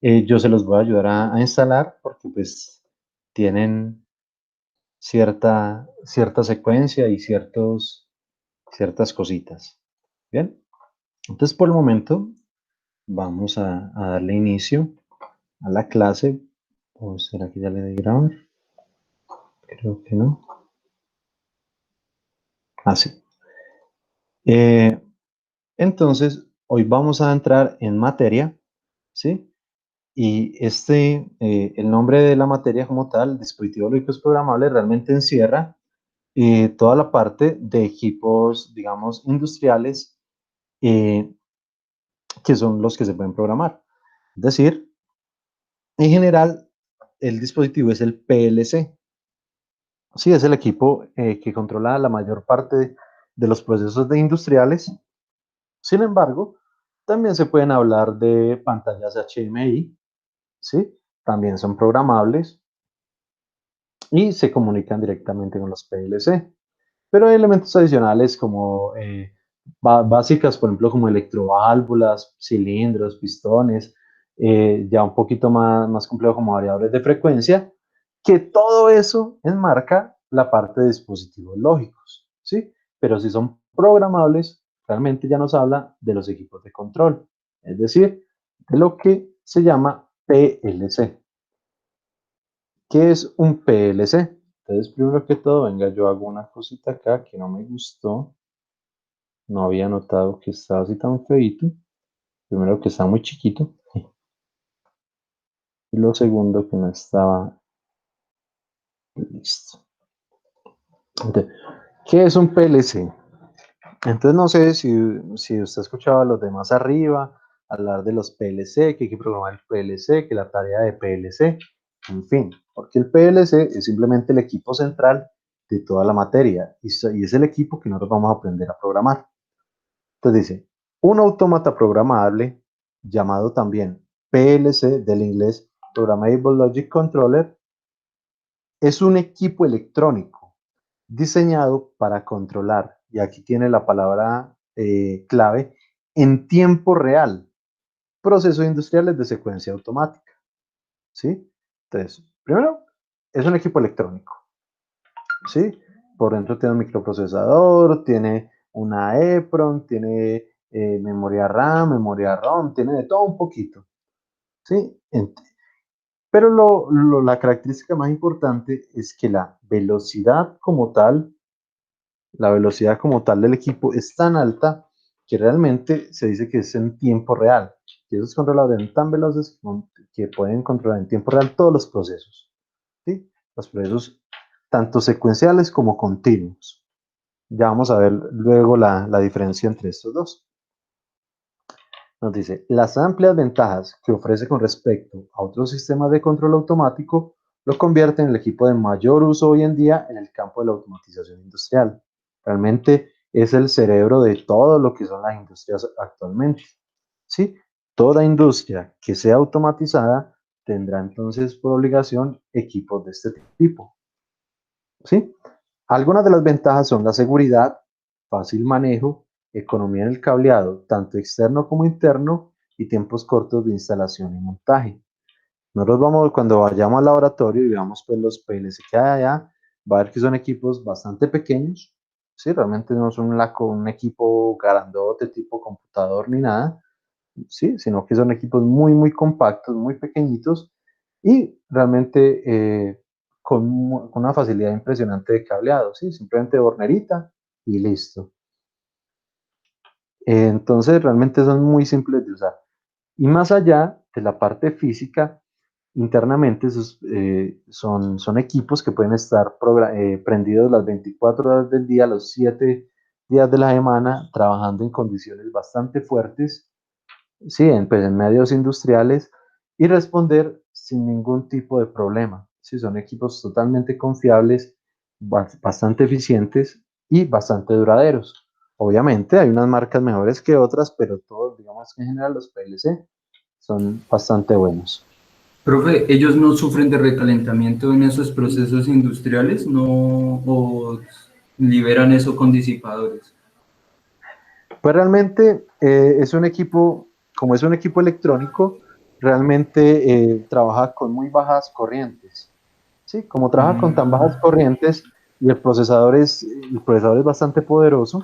Yo se los voy a ayudar a instalar porque pues tienen cierta secuencia y ciertas cositas. Bien, entonces por el momento vamos a darle inicio a la clase. ¿O será que ya le di grabar? Creo que no. Así. Entonces, hoy vamos a entrar en materia, ¿sí? Y el nombre de la materia como tal, dispositivos lógicos programables, realmente encierra toda la parte de equipos, digamos, industriales, eh, que son los que se pueden programar. Es decir, en general, el dispositivo es el PLC. Sí, es el equipo que controla la mayor parte de los procesos de industriales. Sin embargo, también se pueden hablar de pantallas HDMI, ¿sí? También son programables y se comunican directamente con los PLC. Pero hay elementos adicionales como básicas, por ejemplo, como electroválvulas, cilindros, pistones, ya un poquito más complejo como variadores de frecuencia, que todo eso enmarca la parte de dispositivos lógicos, ¿sí? Pero si son programables, realmente ya nos habla de los equipos de control, es decir, de lo que se llama PLC. ¿Qué es un PLC? Entonces, primero que todo, venga, yo hago una cosita acá que no me gustó. No había notado que estaba así tan feito. Primero que está muy chiquito. Y lo segundo que no estaba listo. Entonces, ¿qué es un PLC? Entonces no sé si usted escuchaba a los demás arriba hablar de los PLC, que hay que programar el PLC, que la tarea de PLC, en fin, porque el PLC es simplemente el equipo central de toda la materia y es el equipo que nosotros vamos a aprender a programar. Entonces dice, un autómata programable, llamado también PLC del inglés Programmable Logic Controller, es un equipo electrónico diseñado para controlar, y aquí tiene la palabra clave, en tiempo real, procesos industriales de secuencia automática. ¿Sí? Entonces, primero, es un equipo electrónico. ¿Sí? Por dentro tiene un microprocesador, tiene una EEPROM, tiene memoria RAM, memoria ROM, tiene de todo un poquito. ¿Sí? Pero la característica más importante es que la velocidad como tal del equipo es tan alta que realmente se dice que es en tiempo real. Que esos controladores son tan veloces que pueden controlar en tiempo real todos los procesos. ¿Sí? Los procesos tanto secuenciales como continuos. Ya vamos a ver luego la diferencia entre estos dos. Nos dice, las amplias ventajas que ofrece con respecto a otros sistemas de control automático lo convierte en el equipo de mayor uso hoy en día en el campo de la automatización industrial. Realmente es el cerebro de todo lo que son las industrias actualmente. ¿Sí? Toda industria que sea automatizada tendrá entonces por obligación equipos de este tipo. ¿Sí? Algunas de las ventajas son la seguridad, fácil manejo, economía en el cableado, tanto externo como interno, y tiempos cortos de instalación y montaje. Nosotros vamos, cuando vayamos al laboratorio y veamos pues los PLC que hay allá, va a ver que son equipos bastante pequeños, ¿sí? Realmente no son un equipo grandote tipo computador ni nada, ¿sí? Sino que son equipos muy compactos, muy pequeñitos y realmente con una facilidad impresionante de cableado, ¿sí? Simplemente hornerita y listo. Entonces realmente son muy simples de usar. Y más allá de la parte física, internamente son equipos que pueden estar prendidos las 24 horas del día, los 7 días de la semana, trabajando en condiciones bastante fuertes, sí, pues, en medios industriales y responder sin ningún tipo de problema. Sí, son equipos totalmente confiables, bastante eficientes y bastante duraderos. Obviamente hay unas marcas mejores que otras, pero todos, digamos que en general los PLC son bastante buenos. Profe, ¿ellos no sufren de recalentamiento en esos procesos industriales? ¿No? ¿O liberan eso con disipadores? Pues realmente es un equipo, como es un equipo electrónico, realmente trabaja con muy bajas corrientes. ¿Sí? Como trabaja con tan bajas corrientes y el procesador es bastante poderoso,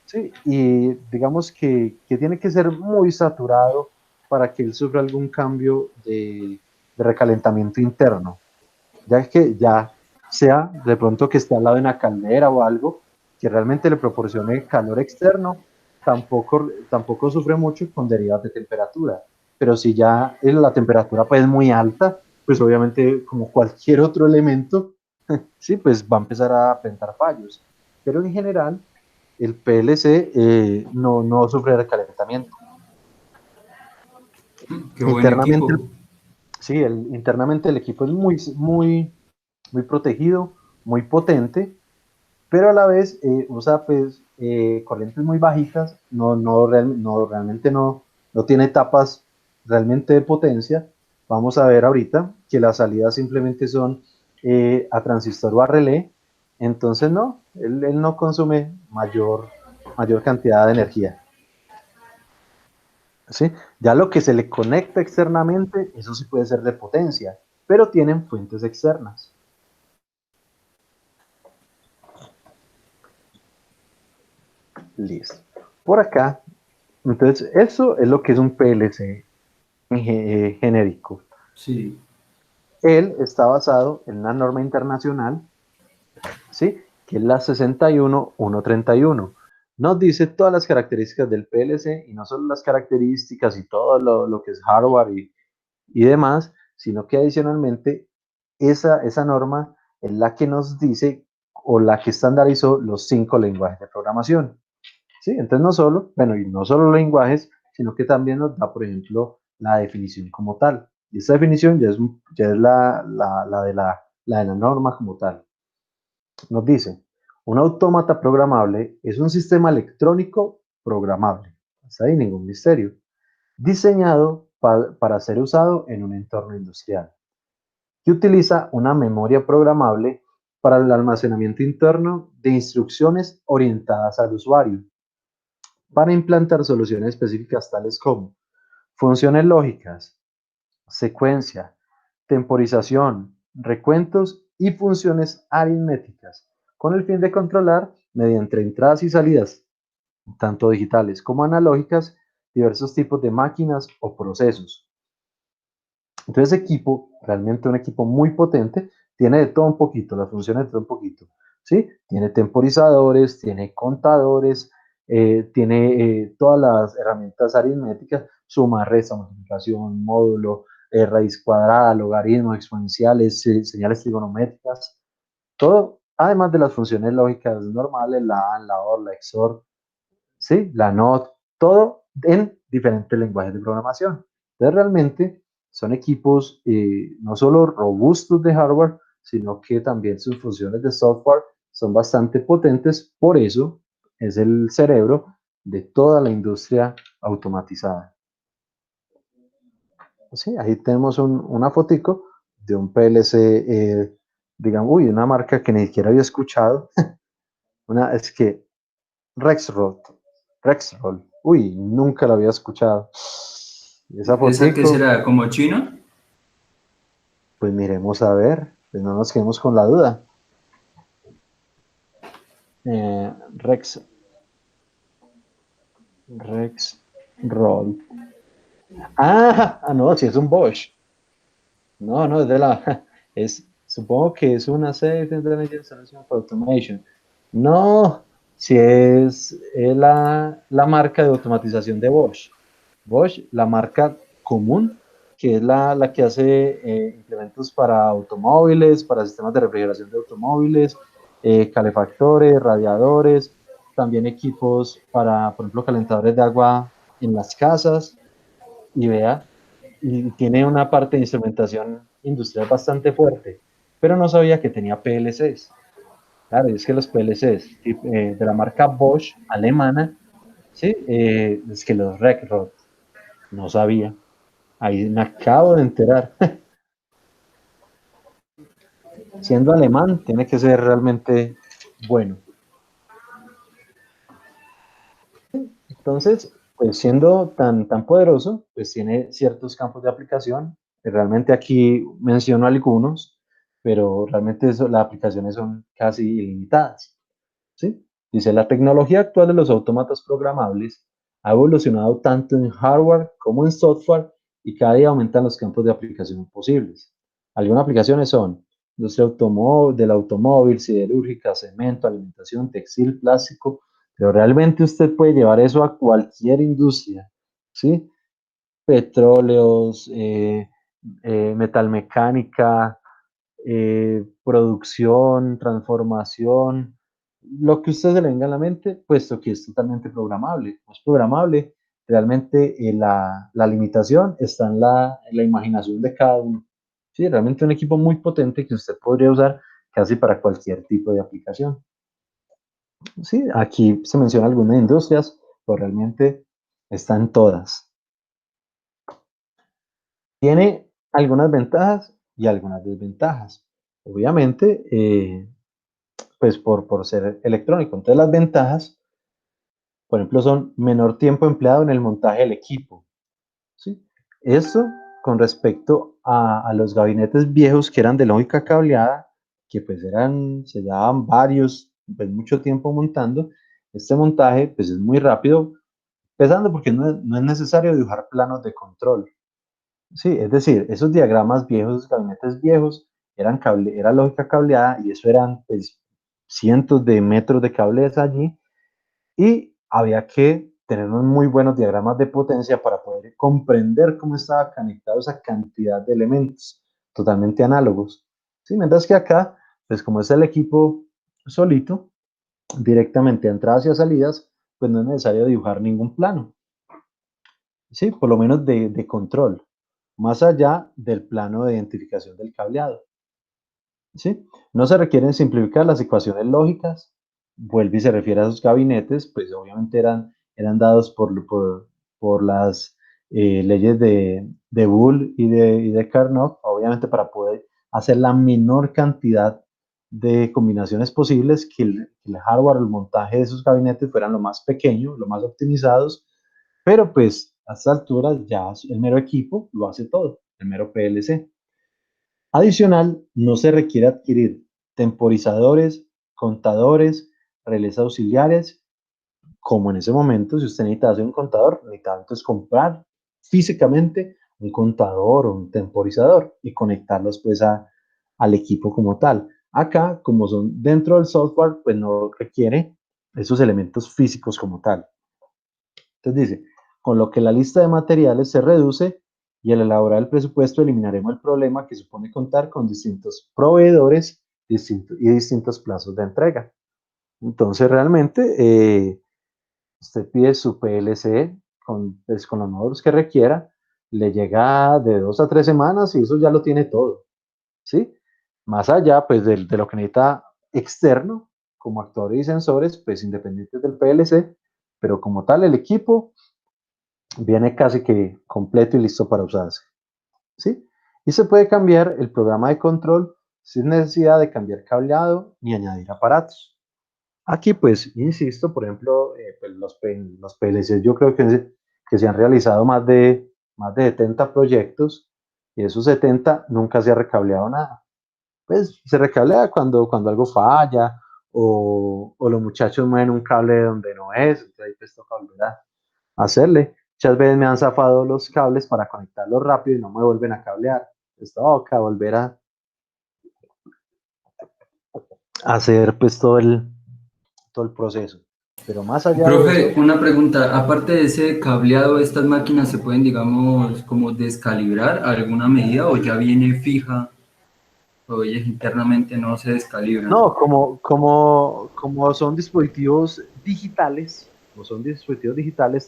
¿sí? Y digamos que tiene que ser muy saturado para que él sufra algún cambio de recalentamiento interno, ya que ya sea de pronto que esté al lado de una caldera o algo que realmente le proporcione calor externo, tampoco sufre mucho con derivadas de temperatura. Pero si ya la temperatura pues es muy alta, pues obviamente como cualquier otro elemento, sí, pues va a empezar a presentar fallos. Pero en general, el PLC no sufre recalentamiento. Qué buen Internamente, equipo. sí, internamente el equipo es muy protegido, muy potente, pero a la vez usa pues corrientes muy bajitas, realmente no tiene etapas realmente de potencia. Vamos a ver ahorita que las salidas simplemente son a transistor o a relé, entonces no, él no consume mayor cantidad de energía. ¿Sí? Ya lo que se le conecta externamente, eso sí puede ser de potencia, pero tienen fuentes externas. Listo. Por acá, entonces, eso es lo que es un PLC genérico. Sí. Él está basado en una norma internacional, ¿sí? Que es la 61131. Nos dice todas las características del PLC y no solo las características y todo lo que es hardware y demás, sino que adicionalmente esa norma es la que nos dice o la que estandarizó los 5 lenguajes de programación. ¿Sí? Entonces no solo, bueno, y no solo lenguajes, sino que también nos da, por ejemplo, la definición como tal. Y esta definición ya es la de la norma como tal. Nos dice, un autómata programable es un sistema electrónico programable. Hasta ahí ningún misterio. Diseñado para ser usado en un entorno industrial. Que utiliza una memoria programable para el almacenamiento interno de instrucciones orientadas al usuario para implantar soluciones específicas tales como funciones lógicas, secuencia, temporización, recuentos y funciones aritméticas, con el fin de controlar, mediante entradas y salidas, tanto digitales como analógicas, diversos tipos de máquinas o procesos. Entonces, equipo, realmente un equipo muy potente, tiene de todo un poquito, las funciones de todo un poquito. ¿Sí? Tiene temporizadores, tiene contadores, tiene todas las herramientas aritméticas, suma, resta, multiplicación, módulo, raíz cuadrada, logaritmos, exponenciales, señales trigonométricas, todo, además de las funciones lógicas normales, la AND, la OR, la XOR, ¿sí? La NOT, todo en diferentes lenguajes de programación. Entonces, realmente son equipos no solo robustos de hardware, sino que también sus funciones de software son bastante potentes, por eso es el cerebro de toda la industria automatizada. Sí, ahí tenemos una fotico de un PLC, digamos, uy, una marca que ni siquiera había escuchado, es que Rexroth, Rexroll, uy, nunca la había escuchado. Esa ¿Esa qué fotico, será? ¿Como chino? pues miremos a ver, pues no nos quedemos con la duda. Eh, Rex, Rexroll. No, si es un Bosch. No, no, es de la, supongo que es una Safe Intelligent Solution for Automation. No, si es la marca de automatización de Bosch. Bosch, la marca común, que es la que hace implementos para automóviles, para sistemas de refrigeración de automóviles, calefactores, radiadores, también equipos para, por ejemplo, calentadores de agua en las casas, y vea, y tiene una parte de instrumentación industrial bastante fuerte, pero no sabía que tenía PLCs. Claro, y es que los PLCs de la marca Bosch alemana, sí, es que los Rexroth, no sabía. Ahí me acabo de enterar. Siendo alemán, tiene que ser realmente bueno. Entonces, pues siendo tan poderoso, pues tiene ciertos campos de aplicación. Realmente aquí menciono algunos, pero realmente las aplicaciones son casi ilimitadas. ¿Sí? Dice, la tecnología actual de los autómatas programables ha evolucionado tanto en hardware como en software y cada día aumentan los campos de aplicación posibles. Algunas aplicaciones son industria del automóvil, siderúrgica, cemento, alimentación, textil, plástico, pero realmente usted puede llevar eso a cualquier industria, ¿sí? Petróleos, metalmecánica, producción, transformación, lo que usted se le venga a la mente, puesto que es totalmente programable. No es programable, realmente la limitación está en la imaginación de cada uno. Sí, realmente un equipo muy potente que usted podría usar casi para cualquier tipo de aplicación. Sí, aquí se menciona algunas industrias, pero realmente están todas. Tiene algunas ventajas y algunas desventajas. Obviamente, pues por ser electrónico. Entonces las ventajas, por ejemplo, son menor tiempo empleado en el montaje del equipo. ¿Sí? Esto con respecto a los gabinetes viejos que eran de lógica cableada, que pues se llevaban pues mucho tiempo montando. Este montaje pues es muy rápido, empezando porque no es necesario dibujar planos de control. Sí, es decir, esos diagramas viejos, esos gabinetes viejos, era lógica cableada y eso eran pues, cientos de metros de cables allí y había que tener unos muy buenos diagramas de potencia para poder comprender cómo estaba conectado esa cantidad de elementos totalmente análogos. Sí, mientras que acá, pues como es el equipo solito, directamente a entradas y a salidas, pues no es necesario dibujar ningún plano. Sí, por lo menos de control, más allá del plano de identificación del cableado. ¿Sí? No se requieren simplificar las ecuaciones lógicas, vuelve y se refiere a esos gabinetes, pues obviamente eran dados por las leyes de Boole y de Carnot, obviamente para poder hacer la menor cantidad de combinaciones posibles, que el hardware, el montaje de esos gabinetes fueran lo más pequeño, lo más optimizados, pero pues a esta altura ya el mero equipo lo hace todo, el mero PLC. Adicional, no se requiere adquirir temporizadores, contadores, relés auxiliares, como en ese momento, si usted necesita hacer un contador, necesita entonces comprar físicamente un contador o un temporizador y conectarlos pues al equipo como tal. Acá, como son dentro del software, pues no requiere esos elementos físicos como tal. Entonces dice, con lo que la lista de materiales se reduce y al elaborar el presupuesto eliminaremos el problema que supone contar con distintos proveedores y distintos plazos de entrega. Entonces realmente usted pide su PLC pues, con los módulos que requiera, le llega de 2 a 3 semanas y eso ya lo tiene todo, ¿sí? Más allá pues de lo que necesita externo, como actuadores y sensores, pues independientes del PLC, pero como tal el equipo viene casi que completo y listo para usarse. ¿Sí? Y se puede cambiar el programa de control sin necesidad de cambiar cableado ni añadir aparatos. Aquí, pues, insisto, por ejemplo, pues los PLCs, yo creo que se han realizado más de 70 proyectos y de esos 70 nunca se ha recableado nada. Pues se recablea cuando algo falla o los muchachos mueven un cable donde no es, entonces ahí pues toca volver a hacerle. Muchas veces me han zafado los cables para conectarlos rápido y no me vuelven a cablear. Entonces toca volver a hacer pues todo el proceso. Pero más allá de Profe, eso, una pregunta, aparte de ese cableado, ¿estas máquinas se pueden, digamos, como descalibrar a alguna medida o ya viene fija o ellas internamente no se descalibran? no, como son dispositivos digitales,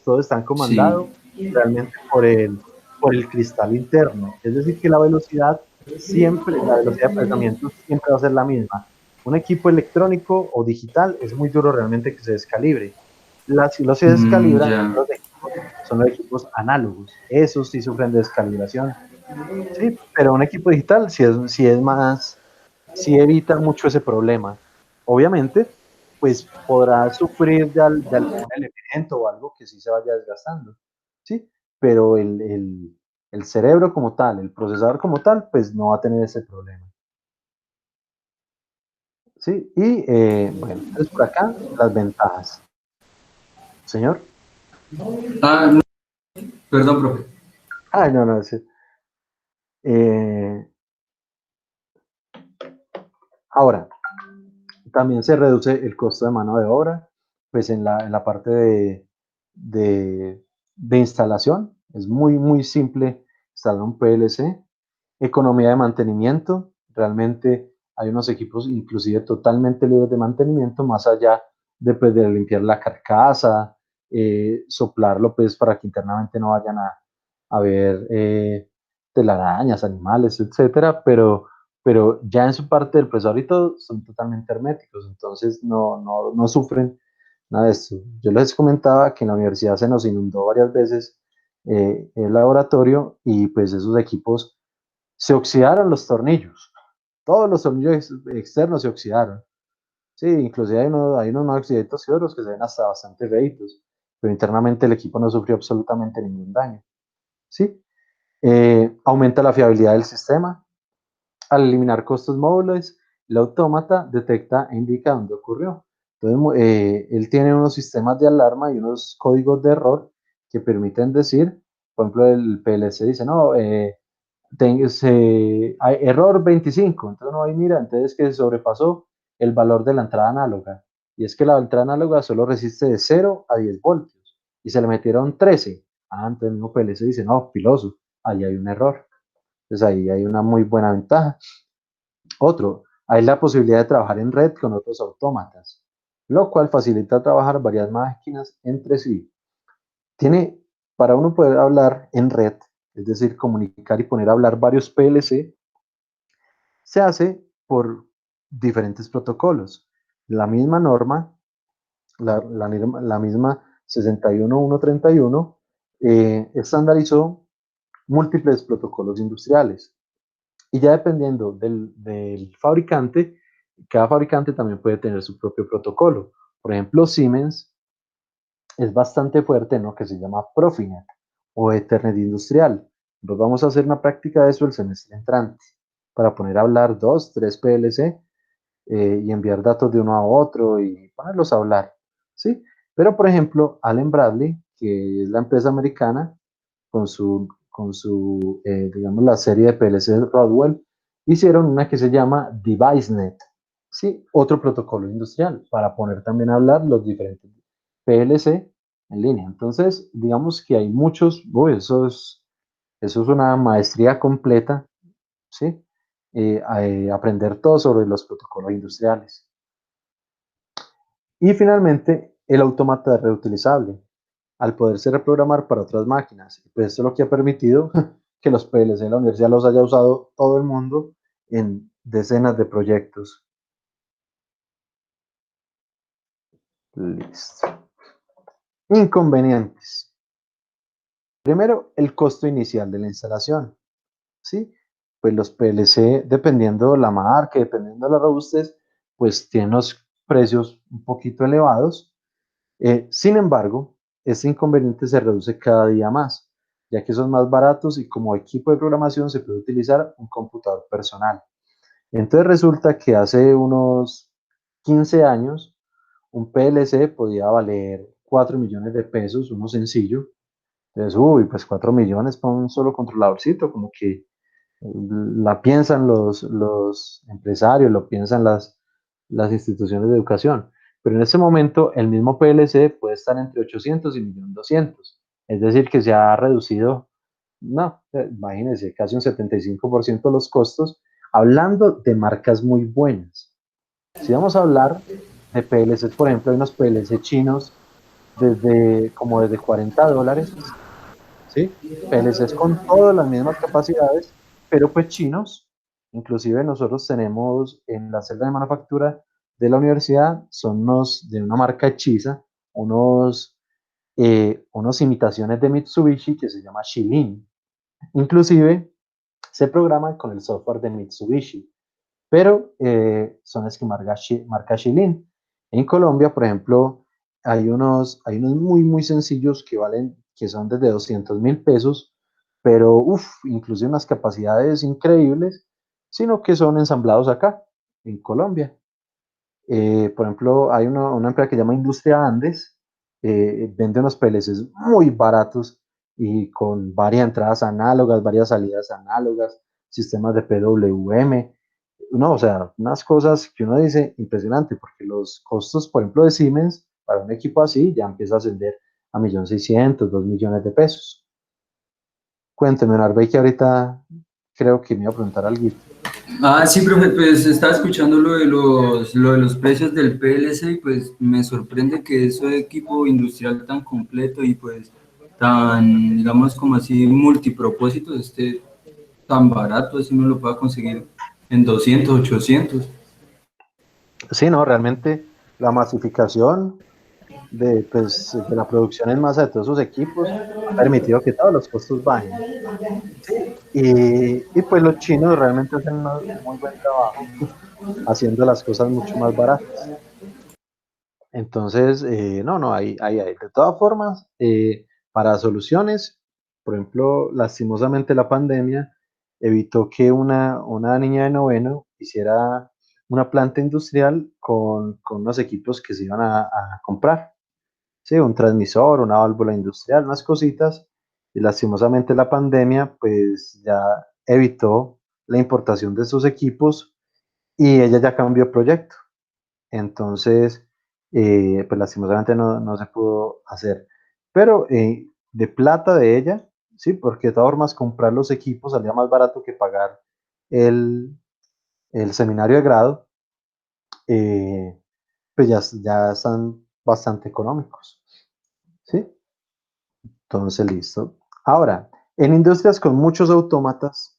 todos están Sí. comandados realmente por el cristal interno. Es decir, que la velocidad de procesamiento siempre va a ser la misma. Un equipo electrónico o digital es muy duro realmente que se descalibre. Si los se descalibran Ya. son los equipos análogos. Esos sí sufren de descalibración. Sí, pero un equipo digital sí es más, sí evita mucho ese problema. Obviamente, pues podrá sufrir de algún elemento o algo que sí se vaya desgastando, ¿sí? Pero el cerebro como tal, el procesador como tal, pues no va a tener ese problema, ¿sí? Y bueno, entonces por acá las ventajas. Señor. Ah, no, perdón, profe. Ay, no, no, sí. Eh, ahora, también se reduce el costo de mano de obra, pues en la parte de instalación. Es muy, muy simple instalar un PLC. Economía de mantenimiento. Realmente hay unos equipos inclusive totalmente libres de mantenimiento, más allá de, pues, de limpiar la carcasa, soplarlo pues para que internamente no vayan a ver telarañas, animales, etcétera, pero ya en su parte del procesador y todo son totalmente herméticos, entonces no sufren nada de esto. Yo les comentaba que en la universidad se nos inundó varias veces el laboratorio y pues esos equipos se oxidaron los tornillos, todos los tornillos externos se oxidaron. Sí, inclusive hay unos oxiditos fioros que se ven hasta bastante feitos, pero internamente el equipo no sufrió absolutamente ningún daño. ¿Sí? Aumenta la fiabilidad del sistema. Al eliminar costos móviles, el autómata detecta e indica dónde ocurrió. Entonces, él tiene unos sistemas de alarma y unos códigos de error que permiten decir, por ejemplo, el PLC dice, no, hay error 25, entonces uno ahí mira, entonces que se sobrepasó el valor de la entrada análoga. Y es que la entrada análoga solo resiste de 0 a 10 voltios y se le metieron 13. Ah, entonces el mismo PLC dice, no, piloso, ahí hay un error. Entonces ahí hay una muy buena ventaja. Otro, hay la posibilidad de trabajar en red con otros autómatas, lo cual facilita trabajar varias máquinas entre sí. Tiene, para uno poder hablar en red, es decir, comunicar y poner a hablar varios PLC, se hace por diferentes protocolos. La misma norma, la misma 61131, estandarizó múltiples protocolos industriales. Y ya dependiendo del fabricante, cada fabricante también puede tener su propio protocolo. Por ejemplo, Siemens es bastante fuerte en lo que se llama Profinet o Ethernet industrial. Nos vamos a hacer una práctica de eso el semestre entrante para poner a hablar dos, tres PLC y enviar datos de uno a otro y ponerlos a hablar. ¿Sí? Pero, por ejemplo, Allen Bradley, que es la empresa americana, digamos, la serie de PLC Rodwell, hicieron una que se llama DeviceNet, ¿sí? Otro protocolo industrial para poner también a hablar los diferentes PLC en línea. Entonces, digamos que hay muchos, eso es una maestría completa, ¿sí? Aprender todo sobre los protocolos industriales. Y finalmente, el automata reutilizable, al poderse reprogramar para otras máquinas. Pues esto es lo que ha permitido que los PLC de la universidad los haya usado todo el mundo en decenas de proyectos. Listo. Inconvenientes. Primero, el costo inicial de la instalación. ¿Sí? Pues los PLC, dependiendo de la marca, dependiendo de la robustez, pues tienen los precios un poquito elevados. Sin embargo, este inconveniente se reduce cada día más, ya que son más baratos y como equipo de programación se puede utilizar un computador personal. Entonces resulta que hace unos 15 años un PLC podía valer 4 millones de pesos, uno sencillo. Entonces, uy, pues 4 millones para un solo controladorcito, como que la piensan los empresarios, lo piensan las instituciones de educación. Pero en ese momento el mismo PLC puede estar entre 800 y 1.200.000. Es decir, que se ha reducido, no, imagínense, casi un 75% los costos, hablando de marcas muy buenas. Si vamos a hablar de PLCs, por ejemplo, hay unos PLC chinos como desde $40, ¿sí? PLCs con todas las mismas capacidades, pero pues chinos. Inclusive nosotros tenemos en la celda de manufactura de la universidad, son unos de una marca hechiza, unos imitaciones de Mitsubishi que se llama Shilin. Inclusive se programan con el software de Mitsubishi, pero son es que marca Shilin. En Colombia, por ejemplo, hay unos muy, muy sencillos que son desde 200.000 pesos, pero incluye unas capacidades increíbles, sino que son ensamblados acá, en Colombia. Por ejemplo, hay una empresa que se llama Industria Andes, vende unos PLCs muy baratos y con varias entradas análogas, varias salidas análogas, sistemas de PWM. No, o sea, unas cosas que uno dice impresionante, porque los costos, por ejemplo, de Siemens para un equipo así ya empieza a ascender a 1.600.000, 2.000.000 de pesos. Cuénteme, Narvey, que ahorita creo que me iba a preguntar algo. Ah, sí, profe, pues estaba escuchando lo de los precios del PLC y pues me sorprende que ese equipo industrial tan completo y pues tan, digamos, como así multipropósito esté tan barato, así uno lo pueda conseguir en 200 800. Sí, no, realmente la masificación de la producción en masa de todos esos equipos ha permitido que todos los costos bajen. ¿Sí? Pues los chinos realmente hacen un muy buen trabajo haciendo las cosas mucho más baratas. Entonces, no, no, hay. De todas formas, para soluciones, por ejemplo, lastimosamente la pandemia evitó que una niña de noveno hiciera una planta industrial con unos equipos que se iban a comprar. Sí, un transmisor, una válvula industrial, unas cositas, y lastimosamente la pandemia pues ya evitó la importación de esos equipos y ella ya cambió el proyecto. Entonces, pues lastimosamente no se pudo hacer. Pero de plata de ella, sí, porque de todas formas comprar los equipos salía más barato que pagar el, el seminario de grado, eh, pues ya están bastante económicos, ¿sí? Entonces, listo. Ahora, en industrias con muchos autómatas,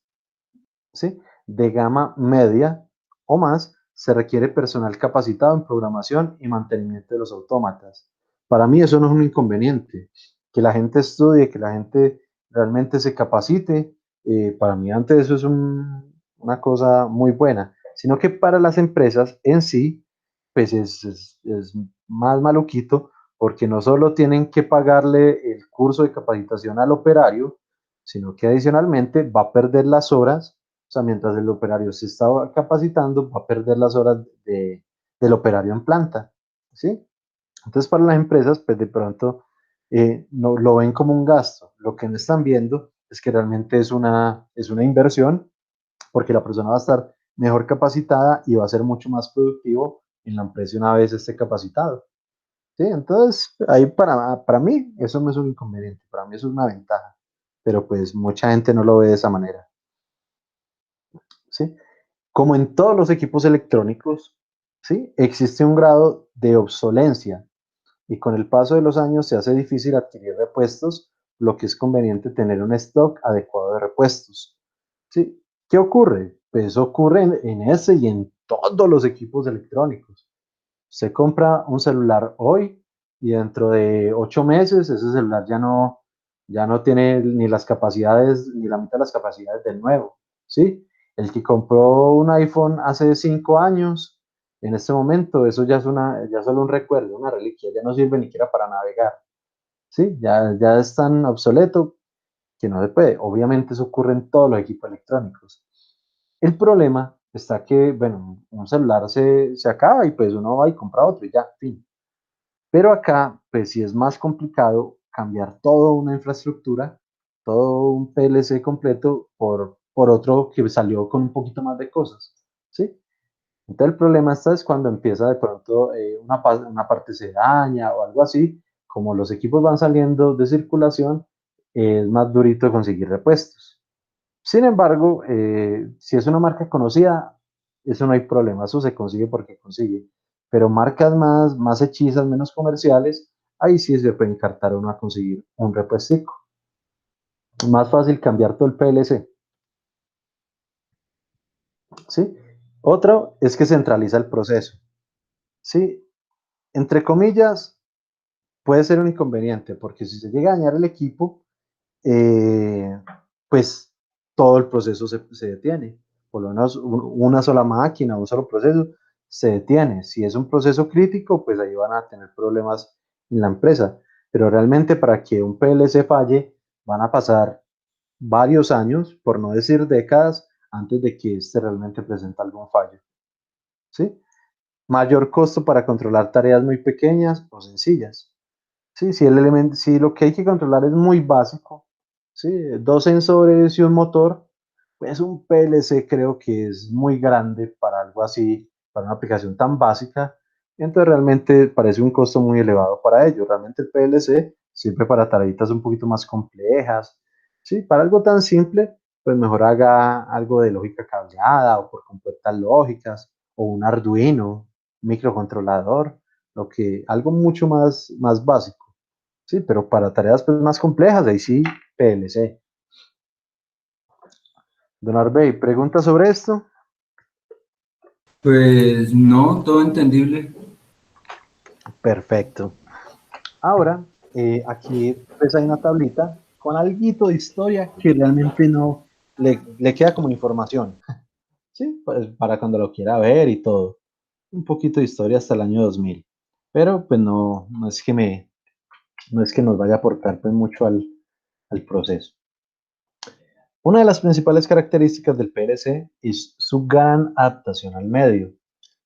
¿sí? De gama media o más, se requiere personal capacitado en programación y mantenimiento de los autómatas. Para mí eso no es un inconveniente. Que la gente estudie, que la gente realmente se capacite, para mí antes eso es una cosa muy buena. Sino que para las empresas en sí, pues es más maluquito porque no solo tienen que pagarle el curso de capacitación al operario, sino que adicionalmente va a perder las horas. O sea, mientras el operario se está capacitando, va a perder las horas del operario en planta, ¿sí? Entonces, para las empresas, pues de pronto no, lo ven como un gasto. Lo que no están viendo es que realmente es una inversión porque la persona va a estar mejor capacitada y va a ser mucho más productivo en la empresa una vez esté capacitado. ¿Sí? Entonces, ahí para mí eso no es un inconveniente, para mí eso es una ventaja, pero pues mucha gente no lo ve de esa manera. ¿Sí? Como en todos los equipos electrónicos, ¿sí? Existe un grado de obsolencia y con el paso de los años se hace difícil adquirir repuestos, lo que es conveniente tener un stock adecuado de repuestos. ¿Sí? ¿Qué ocurre? Pues ocurre en ese y en todos los equipos electrónicos. Se compra un celular hoy y dentro de 8 meses ese celular ya no tiene ni las capacidades, ni la mitad de las capacidades del nuevo, ¿sí? El que compró un iPhone hace 5 años, en este momento eso ya solo un recuerdo, una reliquia, ya no sirve ni siquiera para navegar, ¿sí? Ya es tan obsoleto que no se puede. Obviamente eso ocurre en todos los equipos electrónicos. El problema está que, bueno, un celular se acaba y pues uno va y compra otro y ya, fin. Pero acá, pues sí es más complicado cambiar toda una infraestructura, todo un PLC completo por otro que salió con un poquito más de cosas, ¿sí? Entonces el problema está es cuando empieza de pronto una parte se daña o algo así, como los equipos van saliendo de circulación, es más durito conseguir repuestos. Sin embargo, si es una marca conocida, eso no hay problema, eso se consigue porque consigue. Pero marcas más hechizas, menos comerciales, ahí sí se puede encartar uno a conseguir un repuestico. Más fácil cambiar todo el PLC, ¿sí? Otro es que centraliza el proceso, ¿sí? Entre comillas, puede ser un inconveniente, porque si se llega a dañar el equipo, eh, pues todo el proceso se detiene. Por lo menos una sola máquina, un solo proceso, se detiene. Si es un proceso crítico, pues ahí van a tener problemas en la empresa. Pero realmente para que un PLC falle, van a pasar varios años, por no decir décadas, antes de que este realmente presente algún fallo. ¿Sí? Mayor costo para controlar tareas muy pequeñas o sencillas. Sí, si, el elemento, si lo que hay que controlar es muy básico, ¿sí? Dos sensores y un motor, pues un PLC creo que es muy grande para algo así, para una aplicación tan básica. Entonces realmente parece un costo muy elevado para ello. Realmente el PLC siempre para tareitas un poquito más complejas. ¿Sí? Para algo tan simple, pues mejor haga algo de lógica cableada o por compuertas lógicas o un Arduino, microcontrolador, lo que, algo mucho más básico. Sí, pero para tareas pues, más complejas, ahí sí, PLC. Don Arbey, ¿pregunta sobre esto? Pues no, todo entendible. Perfecto. Ahora, aquí pues hay una tablita con algo de historia que realmente no le queda como información, ¿sí? Pues para cuando lo quiera ver y todo. Un poquito de historia hasta el año 2000. Pero pues no es que nos vaya a aportar pues mucho al proceso. Una de las principales características del PLC es su gran adaptación al medio.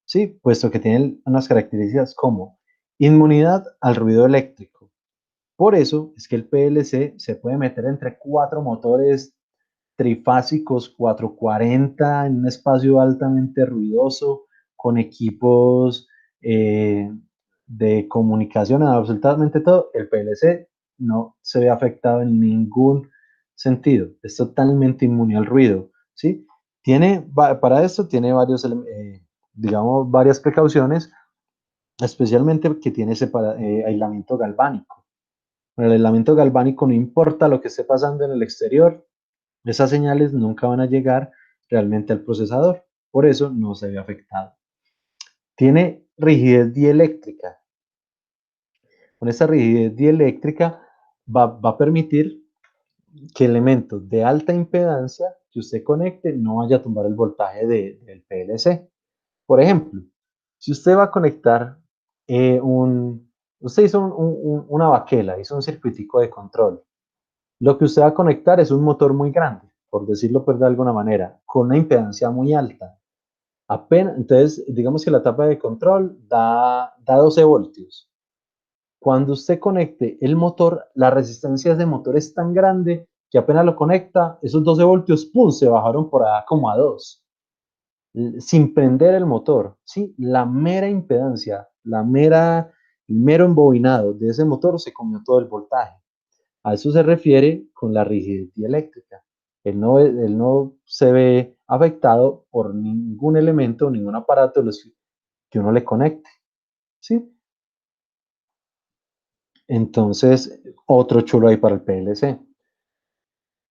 Sí, puesto que tienen unas características como inmunidad al ruido eléctrico. Por eso es que el PLC se puede meter entre cuatro motores trifásicos 440 en un espacio altamente ruidoso, con equipos de comunicación, absolutamente todo. El PLC no se ve afectado en ningún sentido, es totalmente inmune al ruido, ¿sí? Para esto tiene digamos, varias precauciones, especialmente que tiene aislamiento galvánico. Con el aislamiento galvánico no importa lo que esté pasando en el exterior, esas señales nunca van a llegar realmente al procesador, por eso no se ve afectado. Tiene rigidez dieléctrica. Con esta rigidez dieléctrica va a permitir que elementos de alta impedancia que usted conecte no vaya a tumbar el voltaje del PLC. Por ejemplo, si usted va a conectar usted hizo una baquela, hizo un circuitico de control. Lo que usted va a conectar es un motor muy grande, por decirlo pues, de alguna manera, con una impedancia muy alta. Entonces, digamos que la tapa de control da 12 voltios. Cuando usted conecte el motor, la resistencia de ese motor es tan grande que apenas lo conecta, esos 12 voltios, ¡pum!, se bajaron por allá como a 2, sin prender el motor. ¿Sí? La mera impedancia, el mero embobinado de ese motor se comió todo el voltaje. A eso se refiere con la rigidez dieléctrica. Él no se ve afectado por ningún elemento, ningún aparato de los que uno le conecte. ¿Sí? Entonces, otro chulo ahí para el PLC.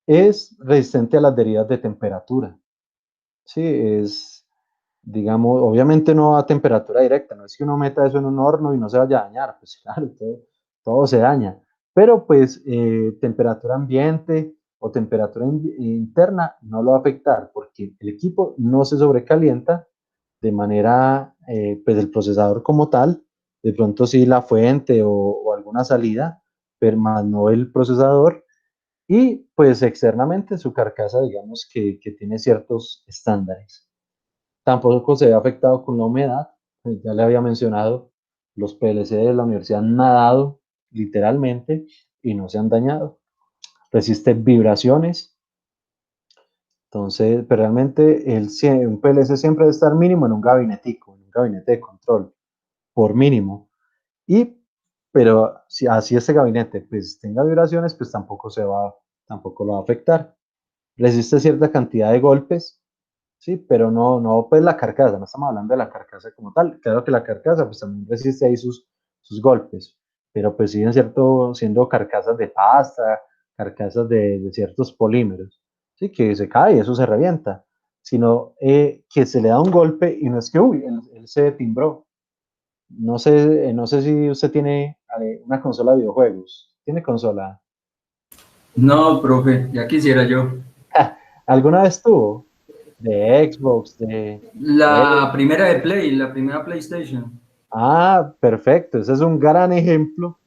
Es resistente a las derivadas de temperatura. Sí, digamos, obviamente no a temperatura directa, no es que uno meta eso en un horno y no se vaya a dañar, pues claro, todo se daña, pero pues temperatura ambiente o temperatura interna no lo va a afectar porque el equipo no se sobrecalienta de manera, pues el procesador como tal, de pronto sí la fuente o alguna salida, pero más no el procesador, y pues externamente su carcasa, digamos que tiene ciertos estándares. Tampoco se ve afectado con la humedad. Ya le había mencionado, los PLC de la universidad han nadado literalmente y no se han dañado. Resiste vibraciones. Entonces, pero realmente un PLC siempre debe estar mínimo en un gabinete de control, por mínimo. Y, pero si así este gabinete pues tenga vibraciones, pues tampoco lo va a afectar. Resiste cierta cantidad de golpes. Sí, pero no pues la carcasa, no estamos hablando de la carcasa como tal. Claro que la carcasa pues también resiste ahí sus golpes, pero pues siguen siendo carcasas de pasta, carcasas de ciertos polímeros, sí, que se cae y eso se revienta, sino que se le da un golpe y no es que, uy, él se timbró. No sé si usted tiene una consola de videojuegos. ¿Tiene consola? No, profe, ya quisiera yo. ¿Alguna vez tuvo? de Xbox, La primera de Play, la primera PlayStation. Ah, perfecto. Ese es un gran ejemplo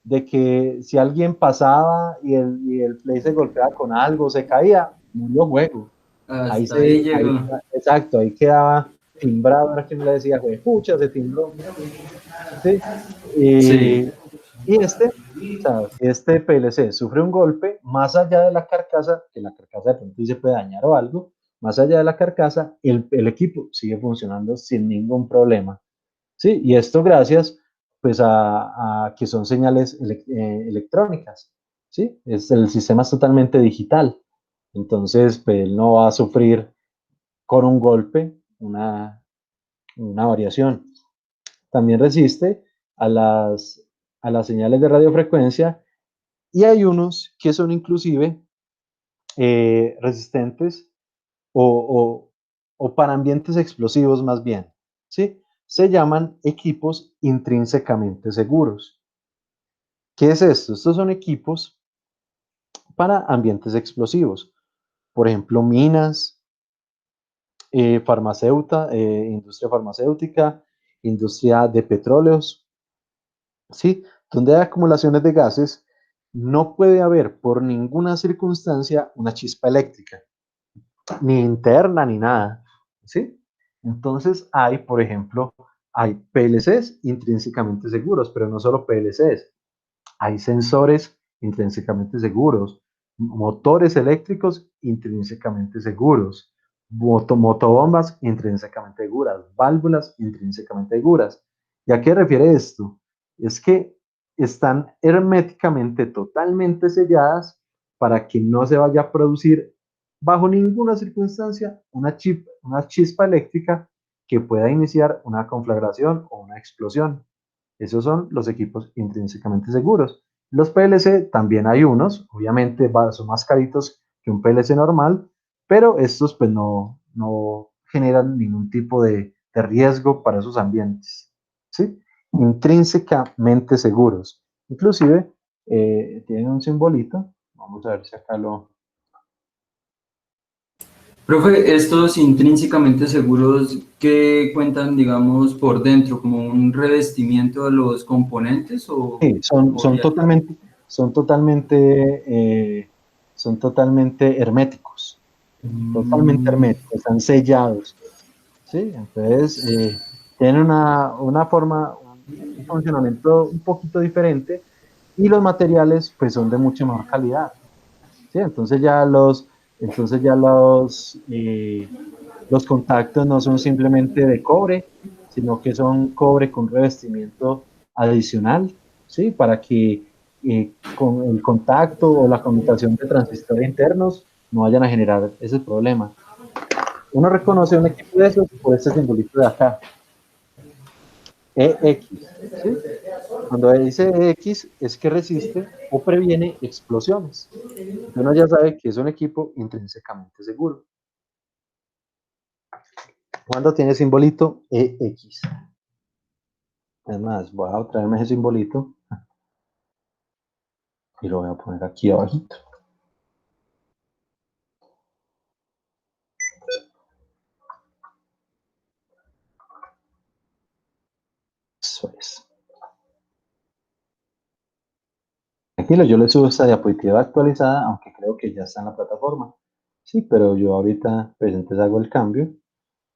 de que si alguien pasaba y el Play se golpeaba con algo, se caía, murió juego. Hasta ahí llegó. Exacto, ahí quedaba timbrado, era quien le decía, pucha, se timbró. ¿Sí? Sí. Y este, o sea, si este PLC sufre un golpe, más allá de la carcasa, que la carcasa de pronto se puede dañar o algo, más allá de la carcasa, el equipo sigue funcionando sin ningún problema. ¿Sí? Y esto gracias pues a que son señales electrónicas, ¿sí? El sistema es totalmente digital, entonces pues él no va a sufrir con un golpe una variación. También resiste a a las señales de radiofrecuencia y hay unos que son inclusive resistentes o, o para ambientes explosivos más bien, ¿sí? Se llaman equipos intrínsecamente seguros. ¿Qué es esto? Estos son equipos para ambientes explosivos, por ejemplo, minas, industria farmacéutica, industria de petróleos, ¿sí? Donde hay acumulaciones de gases, no puede haber por ninguna circunstancia una chispa eléctrica, ni interna ni nada, ¿sí? Entonces hay, por ejemplo, hay PLCs intrínsecamente seguros, pero no solo PLCs, hay sensores intrínsecamente seguros, motores eléctricos intrínsecamente seguros, motobombas intrínsecamente seguras, válvulas intrínsecamente seguras. ¿Y a qué refiere esto? Es que están herméticamente totalmente selladas para que no se vaya a producir bajo ninguna circunstancia una chispa eléctrica que pueda iniciar una conflagración o una explosión. Esos son los equipos intrínsecamente seguros. Los PLC también hay unos, obviamente son más caritos que un PLC normal, pero estos pues no generan ningún tipo de riesgo para esos ambientes. ¿Sí? Intrínsecamente seguros. Inclusive tienen un simbolito. Vamos a ver si acá lo... Profe, estos intrínsecamente seguros que cuentan, digamos, por dentro, como un revestimiento de los componentes Sí, o ya está. son totalmente, son totalmente herméticos. Totalmente Mm, herméticos, están sellados, ¿sí? Entonces, tienen una forma, un funcionamiento un poquito diferente y los materiales, pues, son de mucha mejor calidad, ¿sí? Entonces ya los contactos no son simplemente de cobre, sino que son cobre con revestimiento adicional, ¿sí? Para que con el contacto o la conmutación de transistores internos no vayan a generar ese problema. Uno reconoce un equipo de esos por este simbolito de acá, EX, ¿sí? Cuando dice EX es que resiste o previene explosiones. Uno ya sabe que es un equipo intrínsecamente seguro. Cuando tiene simbolito EX. Además, voy a traerme ese simbolito y lo voy a poner aquí abajito. Eso es. Tranquilo, yo le subo esta diapositiva actualizada, aunque creo que ya está en la plataforma. Sí, pero yo ahorita pues entonces hago el cambio.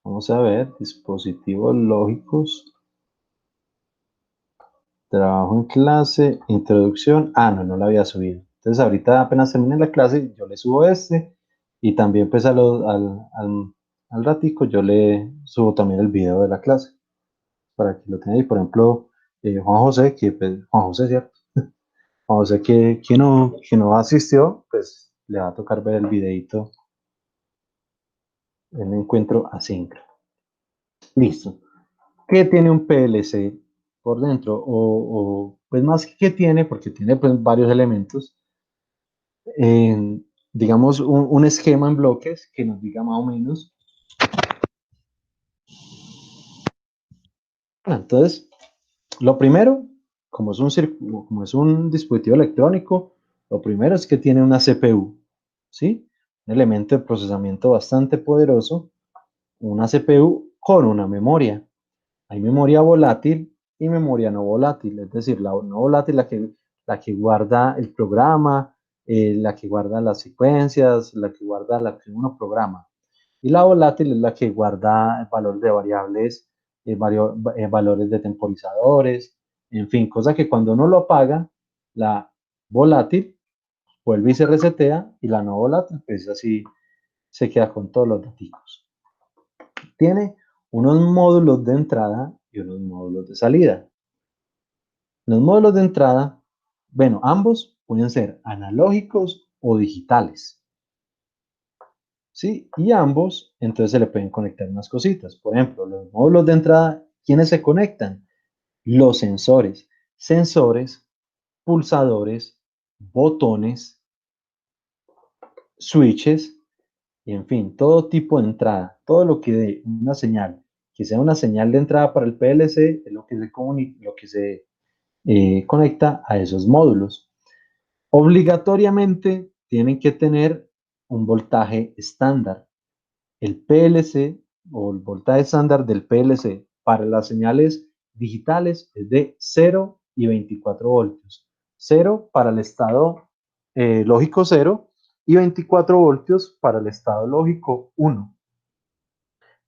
Vamos a ver, dispositivos lógicos, trabajo en clase, introducción. Ah, no la había subido. Entonces ahorita apenas termine la clase, yo le subo este y también pues al ratico yo le subo también el video de la clase para que lo tenga ahí. Por ejemplo, Juan José, que pues, Juan José, ¿cierto? Juan José que no asistió, pues le va a tocar ver el videito en encuentro asíncrono. Listo. ¿Qué tiene un PLC por dentro? Pues más que tiene, porque tiene pues varios elementos, digamos un esquema en bloques que nos diga más o menos. Entonces, lo primero, como es un dispositivo electrónico, lo primero es que tiene una CPU, ¿sí? un elemento de procesamiento bastante poderoso, una CPU con una memoria. Hay memoria volátil y memoria no volátil, es decir, la no volátil la que guarda el programa, la que guarda las secuencias, la que guarda la que uno programa. Y la volátil es la que guarda valores de variables, valores de temporizadores, en fin, cosa que cuando uno lo apaga, la volátil vuelve y se resetea y la no volátil, pues así se queda con todos los datos. Tiene unos módulos de entrada y unos módulos de salida. Los módulos de entrada, bueno, ambos pueden ser analógicos o digitales. ¿Sí? Y ambos, entonces se le pueden conectar unas cositas. Por ejemplo, los módulos de entrada, ¿quiénes se conectan? Los sensores. Sensores, pulsadores, botones, switches, y en fin, todo tipo de entrada, todo lo que dé una señal, que sea una señal de entrada para el PLC, es lo que se, conecta a esos módulos. Obligatoriamente tienen que tener un voltaje estándar. El PLC o el voltaje estándar del PLC para las señales digitales es de 0 y 24 voltios. 0 para el estado lógico 0 y 24 voltios para el estado lógico 1.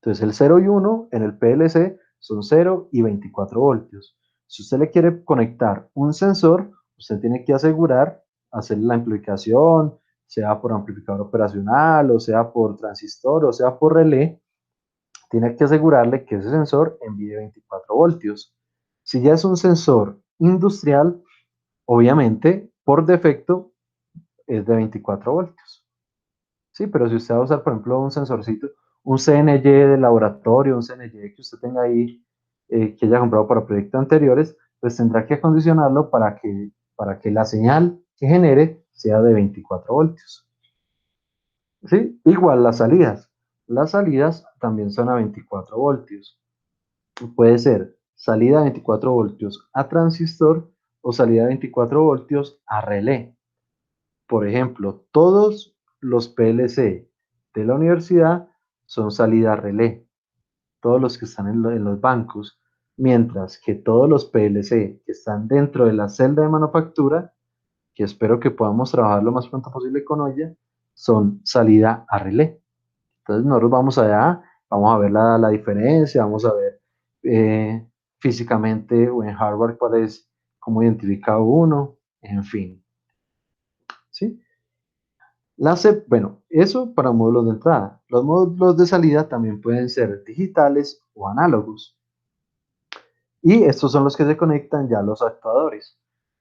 Entonces el 0 y 1 en el PLC son 0 y 24 voltios. Si usted le quiere conectar un sensor, usted tiene que asegurar hacer la amplificación, sea por amplificador operacional, o sea por transistor, o sea por relé, tiene que asegurarle que ese sensor envíe 24 voltios. Si ya es un sensor industrial, obviamente, por defecto, es de 24 voltios. Sí, pero si usted va a usar, por ejemplo, un sensorcito, un CNY de laboratorio, un CNY que usted tenga ahí, que haya comprado para proyectos anteriores, pues tendrá que acondicionarlo para que la señal que genere sea de 24 voltios. ¿Sí? Igual las salidas. Las salidas también son a 24 voltios. Puede ser salida de 24 voltios a transistor o salida de 24 voltios a relé. Por ejemplo, todos los PLC de la universidad son salida a relé, todos los que están en los bancos, mientras que todos los PLC que están dentro de la celda de manufactura, que espero que podamos trabajar lo más pronto posible con ella, son salida a relé. Entonces nosotros vamos allá, vamos a ver la diferencia, vamos a ver eh, físicamente o en hardware cuál es, cómo identifica uno, en fin. ¿Sí? Bueno, eso para módulos de entrada. Los módulos de salida también pueden ser digitales o análogos. Y estos son los que se conectan ya a los actuadores,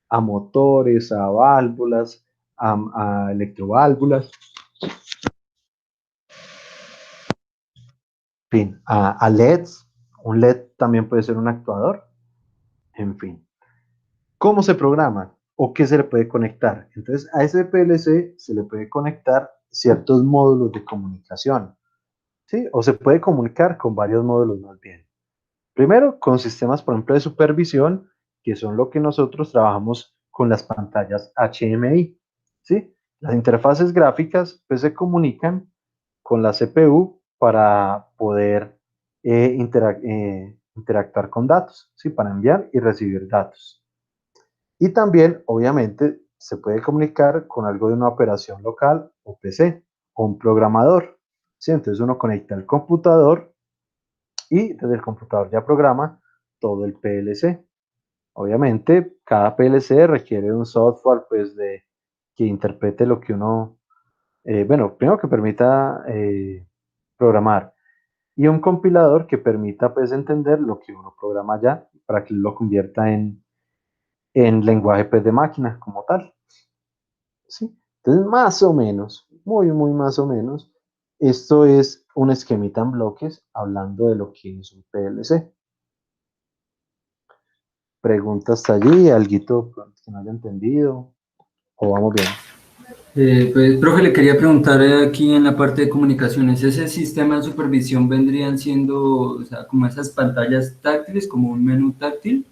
a motores, a válvulas, a electroválvulas, en fin, a LEDs. Un LED también puede ser un actuador. En fin. ¿Cómo se programa? ¿O qué se le puede conectar? Entonces, a ese PLC se le puede conectar ciertos módulos de comunicación. ¿Sí? O se puede comunicar con varios módulos más bien. Primero, con sistemas, por ejemplo, de supervisión, que son lo que nosotros trabajamos con las pantallas HMI. ¿Sí? Las interfaces gráficas pues, se comunican con la CPU para poder interactuar con datos, ¿sí? Para enviar y recibir datos. Y también, obviamente, se puede comunicar con algo de una operación local o PC o un programador. ¿Sí? Entonces uno conecta el computador y desde el computador ya programa todo el PLC. Obviamente, cada PLC requiere un software pues, que interprete lo que uno, bueno, primero que permita programar y un compilador que permita pues, entender lo que uno programa ya para que lo convierta en lenguaje pues, de máquina como tal. ¿Sí? Entonces, más o menos, muy más o menos, esto es un esquemita en bloques hablando de lo que es un PLC. Preguntas allí, alguito que no haya entendido, o vamos bien. Pues, profe, le quería preguntar aquí en la parte de comunicaciones, ¿ese sistema de supervisión vendrían siendo, o sea, como esas pantallas táctiles, como un menú táctil?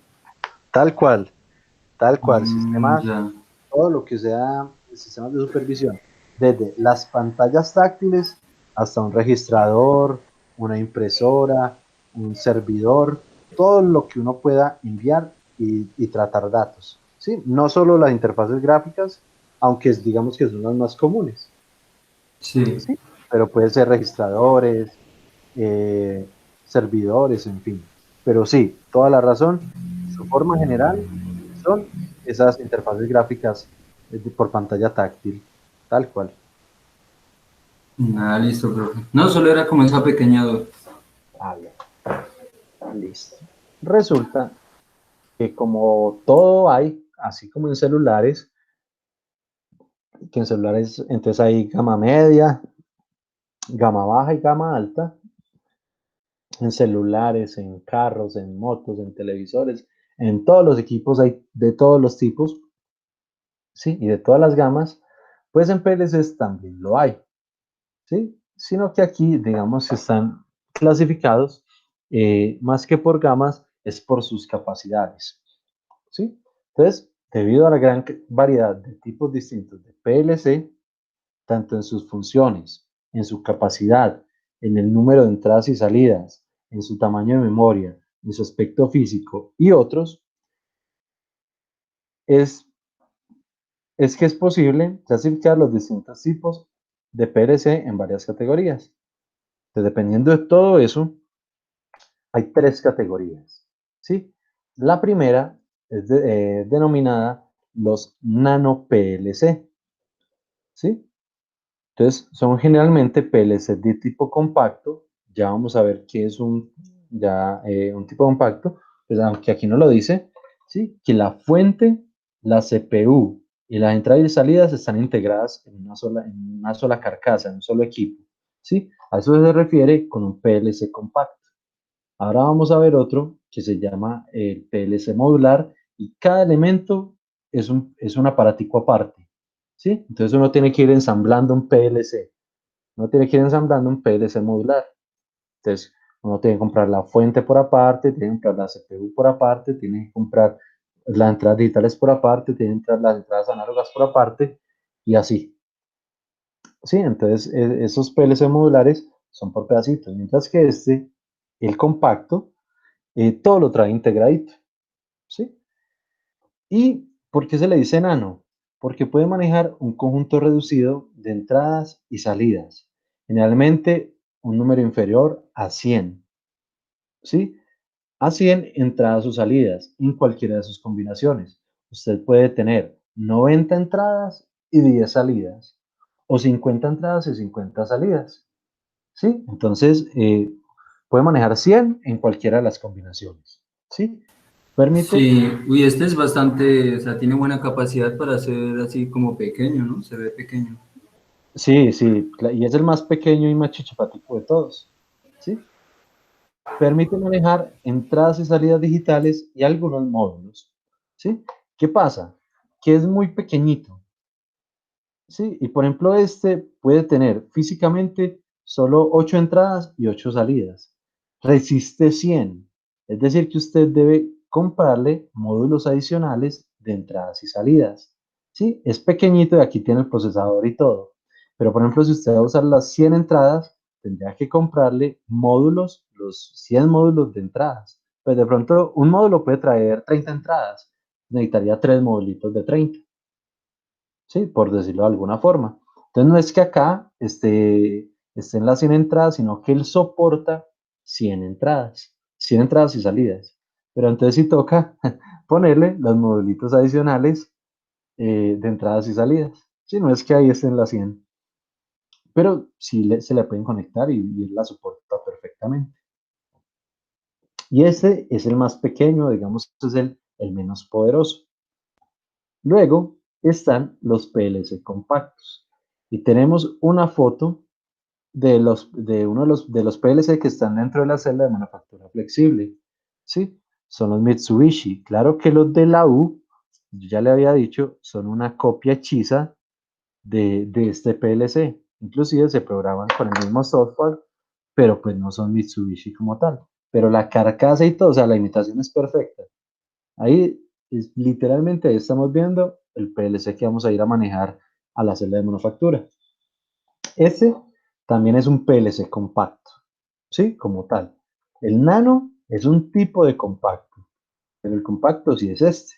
Tal cual, sistemas, Ya. todo lo que sea sistemas de supervisión. desde las pantallas táctiles hasta un registrador, una impresora, un servidor, todo lo que uno pueda enviar y tratar datos. ¿Sí? No solo las interfaces gráficas, aunque digamos que son las más comunes. Sí. ¿Sí? Pero puede ser registradores, eh, servidores, en fin. Pero sí, toda la razón. Su forma general son esas interfaces gráficas por pantalla táctil, tal cual. Nada, listo, profe. No, solo era como esa pequeña duda. Vale, listo. Resulta que como todo hay, así como en celulares, que en celulares entonces hay gama media, gama baja y gama alta, en celulares, en carros, en motos, en televisores, en todos los equipos hay de todos los tipos, ¿sí? Y de todas las gamas, pues en PLCs también lo hay, ¿sí? Sino que aquí, digamos, están clasificados más que por gamas, es por sus capacidades, ¿sí? Entonces, debido a la gran variedad de tipos distintos de PLC, tanto en sus funciones, en su capacidad, en el número de entradas y salidas, en su tamaño de memoria, en su aspecto físico y otros, es, es que es posible clasificar los distintos tipos de PLC en varias categorías. Entonces, dependiendo de todo eso, hay tres categorías. ¿Sí? La primera es denominada los nano PLC. ¿Sí? Entonces, son generalmente PLC de tipo compacto. Ya vamos a ver qué es un tipo compacto, pues aunque aquí no lo dice, ¿sí? Que la fuente, la CPU y las entradas y salidas están integradas en una sola carcasa, en un solo equipo. ¿Sí? A eso se refiere con un PLC compacto. Ahora vamos a ver otro que se llama el PLC modular y cada elemento es un aparatico aparte. ¿Sí? Entonces uno tiene que ir ensamblando un PLC. Uno tiene que ir ensamblando un PLC modular. Entonces uno tiene que comprar la fuente por aparte, tiene que comprar la CPU por aparte, tiene que comprar las entradas digitales por aparte, tiene que comprar las entradas análogas por aparte y así. Sí, entonces esos PLC modulares son por pedacitos, mientras que el compacto, todo lo trae integradito. ¿Sí? ¿Y por qué se le dice nano? Porque puede manejar un conjunto reducido de entradas y salidas, generalmente un número inferior a 100, ¿sí? A 100 entradas o salidas en cualquiera de sus combinaciones. Usted puede tener 90 entradas y 10 salidas, o 50 entradas y 50 salidas, ¿sí? Entonces, puede manejar 100 en cualquiera de las combinaciones, ¿sí? Permite. Sí, uy, este es bastante, o sea, tiene buena capacidad para ser así como pequeño, ¿no? Se ve pequeño. Sí, sí, y es el más pequeño y más chichipatico de todos, ¿sí? Permite manejar entradas y salidas digitales y algunos módulos, ¿sí? ¿Qué pasa? Que es muy pequeñito, ¿sí? Y por ejemplo, este puede tener físicamente solo 8 entradas y 8 salidas. Resiste 100, es decir, que usted debe comprarle módulos adicionales de entradas y salidas, ¿sí? Es pequeñito y aquí tiene el procesador y todo. Pero por ejemplo, si usted va a usar las 100 entradas, tendría que comprarle módulos, los 100 módulos de entradas. Pues de pronto un módulo puede traer 30 entradas, necesitaría 3 modulitos de 30. ¿Sí? Por decirlo de alguna forma. Entonces no es que acá estén las 100 entradas, sino que él soporta 100 entradas y salidas. Pero entonces sí toca ponerle los modulitos adicionales de entradas y salidas. Sí, no es que ahí estén las 100, pero sí se le pueden conectar y él la soporta perfectamente. Y este es el más pequeño, digamos, es el menos poderoso. Luego están los PLC compactos. Y tenemos una foto de uno de los PLC que están dentro de la celda de manufactura flexible. ¿Sí? Son los Mitsubishi. Claro que los de la U, yo ya le había dicho, son una copia hechiza de este PLC. Inclusive se programan con el mismo software, pero pues no son Mitsubishi como tal. Pero la carcasa y todo, o sea, la imitación es perfecta. Ahí literalmente ahí estamos viendo el PLC que vamos a ir a manejar a la celda de manufactura. Ese también es un PLC compacto, ¿sí? Como tal. El nano es un tipo de compacto, pero el compacto sí es este.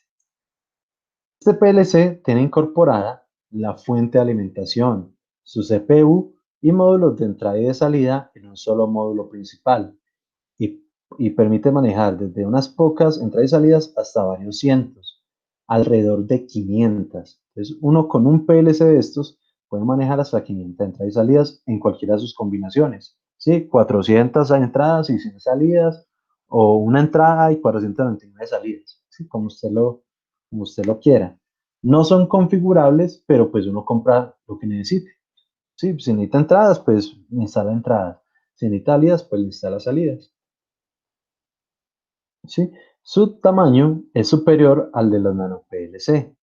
Este PLC tiene incorporada la fuente de alimentación, su CPU y módulos de entrada y de salida en un solo módulo principal y, y permite manejar desde unas pocas entradas y salidas hasta varios cientos, alrededor de 500. Entonces, uno con un PLC de estos puede manejar hasta 500 entradas y salidas en cualquiera de sus combinaciones, ¿sí? 400 entradas y 100 salidas, o una entrada y 499 salidas, ¿sí? Como usted lo quiera. No son configurables, pero pues uno compra lo que necesite. Sí, si necesita entradas, pues instala entradas. Si necesita salidas, pues instala salidas. ¿Sí? Su tamaño es superior al de los nano PLC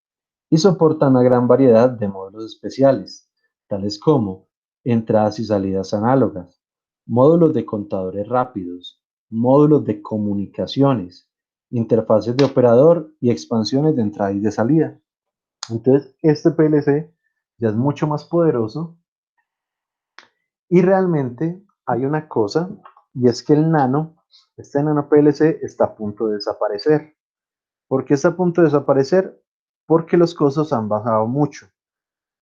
y soporta una gran variedad de módulos especiales, tales como entradas y salidas análogas, módulos de contadores rápidos, módulos de comunicaciones, interfaces de operador y expansiones de entrada y de salida. Entonces, este PLC ya es mucho más poderoso y realmente hay una cosa, y es que este nano PLC está a punto de desaparecer. ¿Por qué está a punto de desaparecer? Porque los costos han bajado mucho.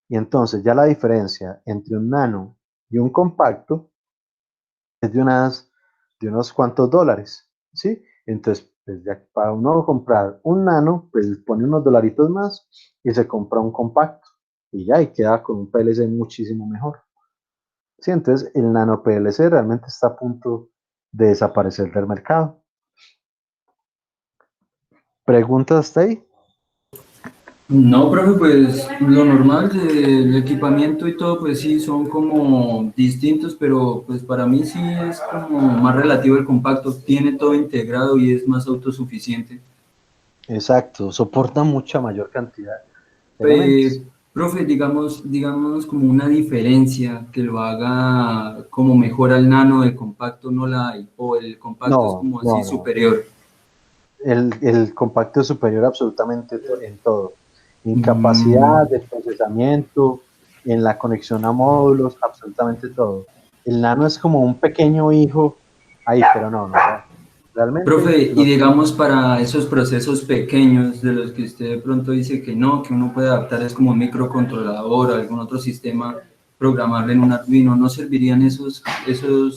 Y entonces ya la diferencia entre un nano y un compacto es de unos cuantos dólares, ¿sí? Entonces, pues ya para uno comprar un nano, pues pone unos dolaritos más y se compra un compacto. Y ya, y queda con un PLC muchísimo mejor. Sí, entonces el nano PLC realmente está a punto de desaparecer del mercado. ¿Preguntas hasta ahí? No, profe, pues lo normal del equipamiento y todo, pues sí, son como distintos, pero pues para mí sí es como más relativo el compacto, tiene todo integrado y es más autosuficiente. Exacto, soporta mucha mayor cantidad de Pues, elementos. profe, digamos como una diferencia que lo haga como mejor al nano, el compacto no la hay, o el compacto es No, como así no, no. superior. El compacto es superior absolutamente en todo. En Mm, capacidad de procesamiento, en la conexión a módulos, absolutamente todo. El nano es como un pequeño hijo ahí, pero no, no. Realmente profe, y no. digamos para esos procesos pequeños de los que usted de pronto dice que no, que uno puede adaptar es como un microcontrolador o algún otro sistema programable en un Arduino, ¿no servirían esos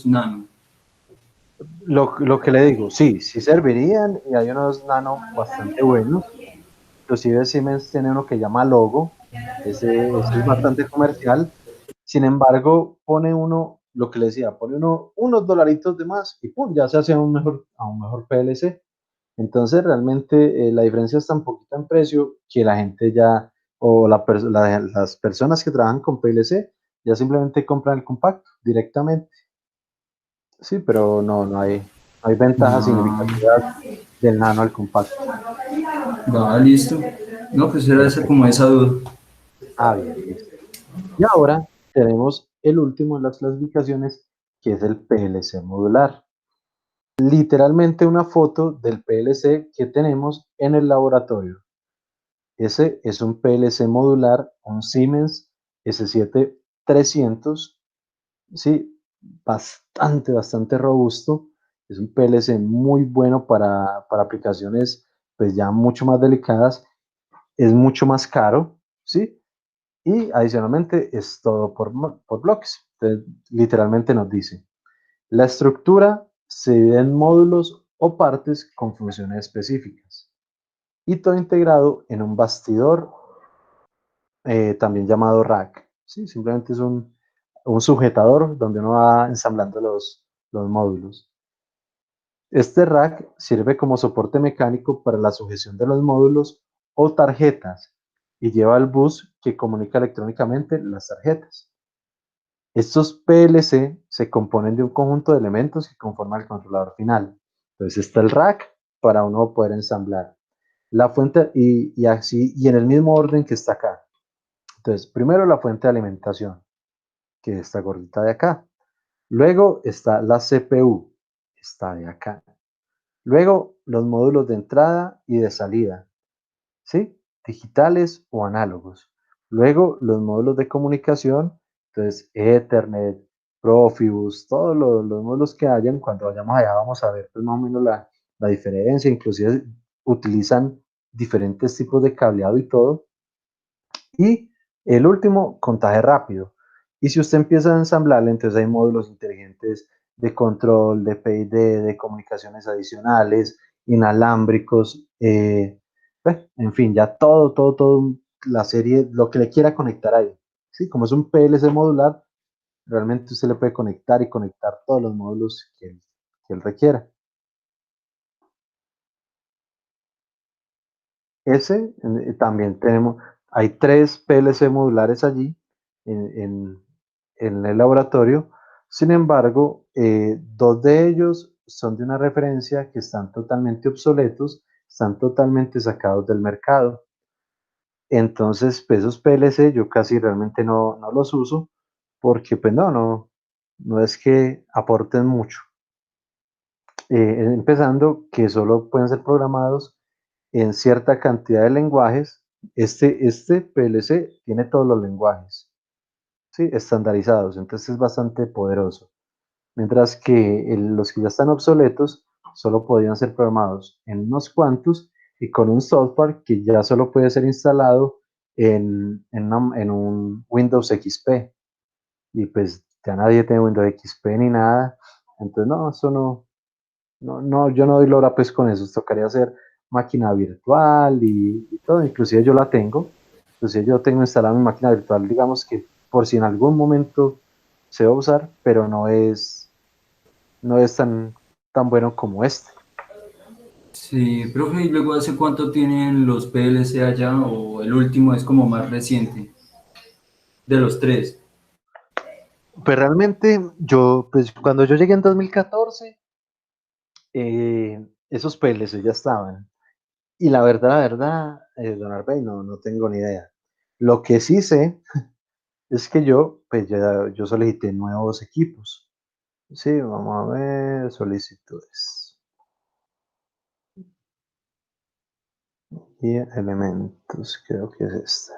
nano? Lo que le digo, sí, sí servirían y hay unos nano bastante buenos. Inclusive Siemens tiene uno que llama Logo, ese es bastante comercial. Sin embargo, pone uno, lo que le decía, pone uno unos dolaritos de más y pum, ya se hace a un mejor PLC. Entonces, realmente la diferencia es tan poquita en precio que la gente ya, o las personas que trabajan con PLC, ya simplemente compran el compacto directamente. Sí, pero no hay ventajas Ah, significativas del nano al compacto. va, listo. No, pues era esa como Perfecto. esa duda. Ah, bien, listo. Y ahora tenemos el último de las clasificaciones, que es el PLC modular. Literalmente una foto del PLC que tenemos en el laboratorio. Ese es un PLC modular, un Siemens S7 300, sí, bastante robusto. Es un PLC muy bueno para aplicaciones pues ya mucho más delicadas. Es mucho más caro, ¿sí? Y adicionalmente es todo por bloques. Entonces, literalmente nos dice, la estructura se divide en módulos o partes con funciones específicas y todo integrado en un bastidor, también llamado rack. ¿Sí? Simplemente es un sujetador donde uno va ensamblando los módulos. Este rack sirve como soporte mecánico para la sujeción de los módulos o tarjetas y lleva el bus que comunica electrónicamente las tarjetas. Estos PLC se componen de un conjunto de elementos que conforman el controlador final. Entonces está el rack para uno poder ensamblar. La fuente y así y en el mismo orden que está acá. Entonces, primero la fuente de alimentación, que es esta gordita de acá. Luego está la CPU, está de acá. Luego los módulos de entrada y de salida, ¿sí? Digitales o análogos. Luego los módulos de comunicación Entonces, Ethernet, Profibus, todos los módulos que hayan, cuando vayamos allá vamos a ver pues, más o menos la diferencia, inclusive utilizan diferentes tipos de cableado y todo. Y el último, contaje rápido. Y si usted empieza a ensamblarle, entonces hay módulos inteligentes de control, de PID, de comunicaciones adicionales, inalámbricos, en fin, ya todo, la serie, lo que le quiera conectar ahí. ¿Sí? Como es un PLC modular, realmente usted le puede conectar y conectar todos los módulos que él requiera. Ese también tenemos, hay 3 PLC modulares allí en, en- en el laboratorio. Sin embargo, 2 de ellos son de una referencia que están totalmente obsoletos, están totalmente sacados del mercado. Entonces, pues, esos PLC yo casi realmente no los uso porque pues no es que aporten mucho. Empezando que solo pueden ser programados en cierta cantidad de lenguajes. Este PLC tiene todos los lenguajes, ¿sí? Estandarizados, entonces es bastante poderoso. Mientras que los que ya están obsoletos solo podían ser programados en unos cuantos y con un software que ya solo puede ser instalado en un Windows XP. Y pues ya nadie tiene Windows XP ni nada. Entonces, no, eso yo no doy lora pues con eso, tocaría hacer máquina virtual y todo, inclusive yo la tengo, inclusive yo tengo instalada mi máquina virtual, digamos que por si en algún momento se va a usar, pero no es tan bueno como este. Sí, profe, ¿y luego hace cuánto tienen los PLC allá o el último es como más reciente de los tres? Pues realmente pues cuando yo llegué en 2014, esos PLC ya estaban. Y la verdad, don Arbey, no tengo ni idea. Lo que sí sé es que pues yo solicité nuevos equipos. Sí, vamos a ver, solicitudes y elementos, creo que es esta.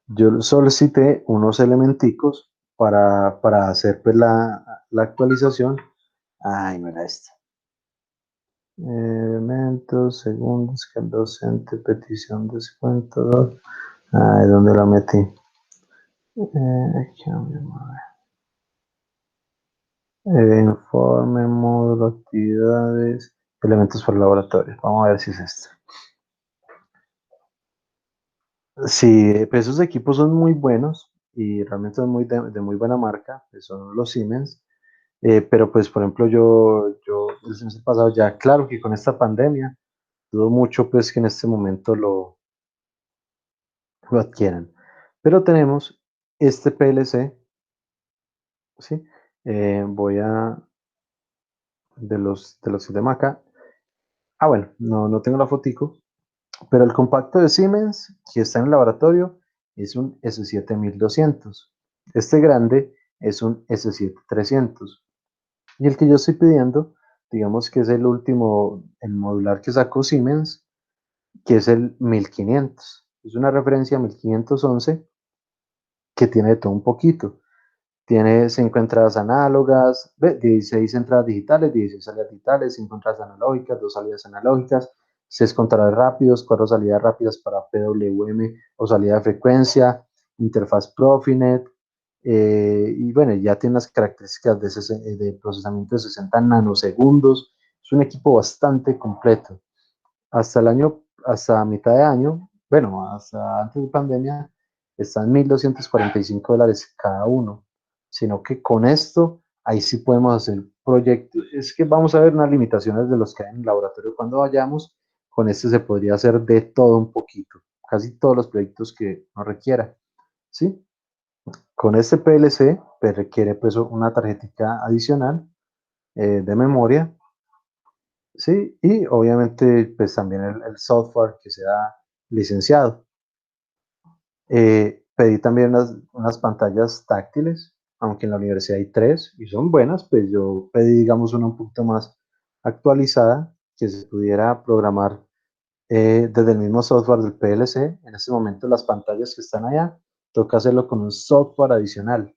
Yo solicité unos elementicos para hacer pues, la actualización. Ay, no era esta. Elementos, segundos, que el docente, petición, descuento. Ay, ¿dónde la metí? Aquí, informe, módulo, actividades, elementos para laboratorio. Vamos a ver si es esto. Sí, pues esos equipos son muy buenos y realmente son de muy buena marca, pues son los Siemens. Pero pues, por ejemplo, yo el semestre pasado ya, claro que con esta pandemia, dudo mucho pues que en este momento lo adquieran. Pero tenemos este PLC, ¿sí? Voy a, de los que tengo acá. Ah, bueno, no tengo la fotico, pero el compacto de Siemens que está en el laboratorio es un S7200. Este grande es un S7300. Y el que yo estoy pidiendo, digamos que es el último en modular que sacó Siemens, que es el 1500. Es una referencia a 1511 que tiene de todo un poquito. Tiene 5 entradas análogas, 16 entradas digitales, 16 salidas digitales, 5 entradas analógicas, 2 salidas analógicas, 6 contadores rápidos, 4 salidas rápidas para PWM o salida de frecuencia, interfaz Profinet, y bueno, ya tiene las características de procesamiento de 60 nanosegundos. Es un equipo bastante completo. Hasta mitad de año, bueno, hasta antes de pandemia, están $1,245 cada uno. Sino que con esto, ahí sí podemos hacer proyectos. Es que vamos a ver unas limitaciones de los que hay en el laboratorio cuando vayamos. Con este se podría hacer de todo un poquito, casi todos los proyectos que no requiera. ¿Sí? Con este PLC pues, requiere pues, una tarjetita adicional de memoria, ¿sí? Y obviamente pues también el software que sea licenciado. Pedí también unas pantallas táctiles, aunque en la universidad hay 3 y son buenas, pues yo pedí digamos una un poquito más actualizada que se pudiera programar desde el mismo software del PLC. En este momento las pantallas que están allá toca hacerlo con un software adicional.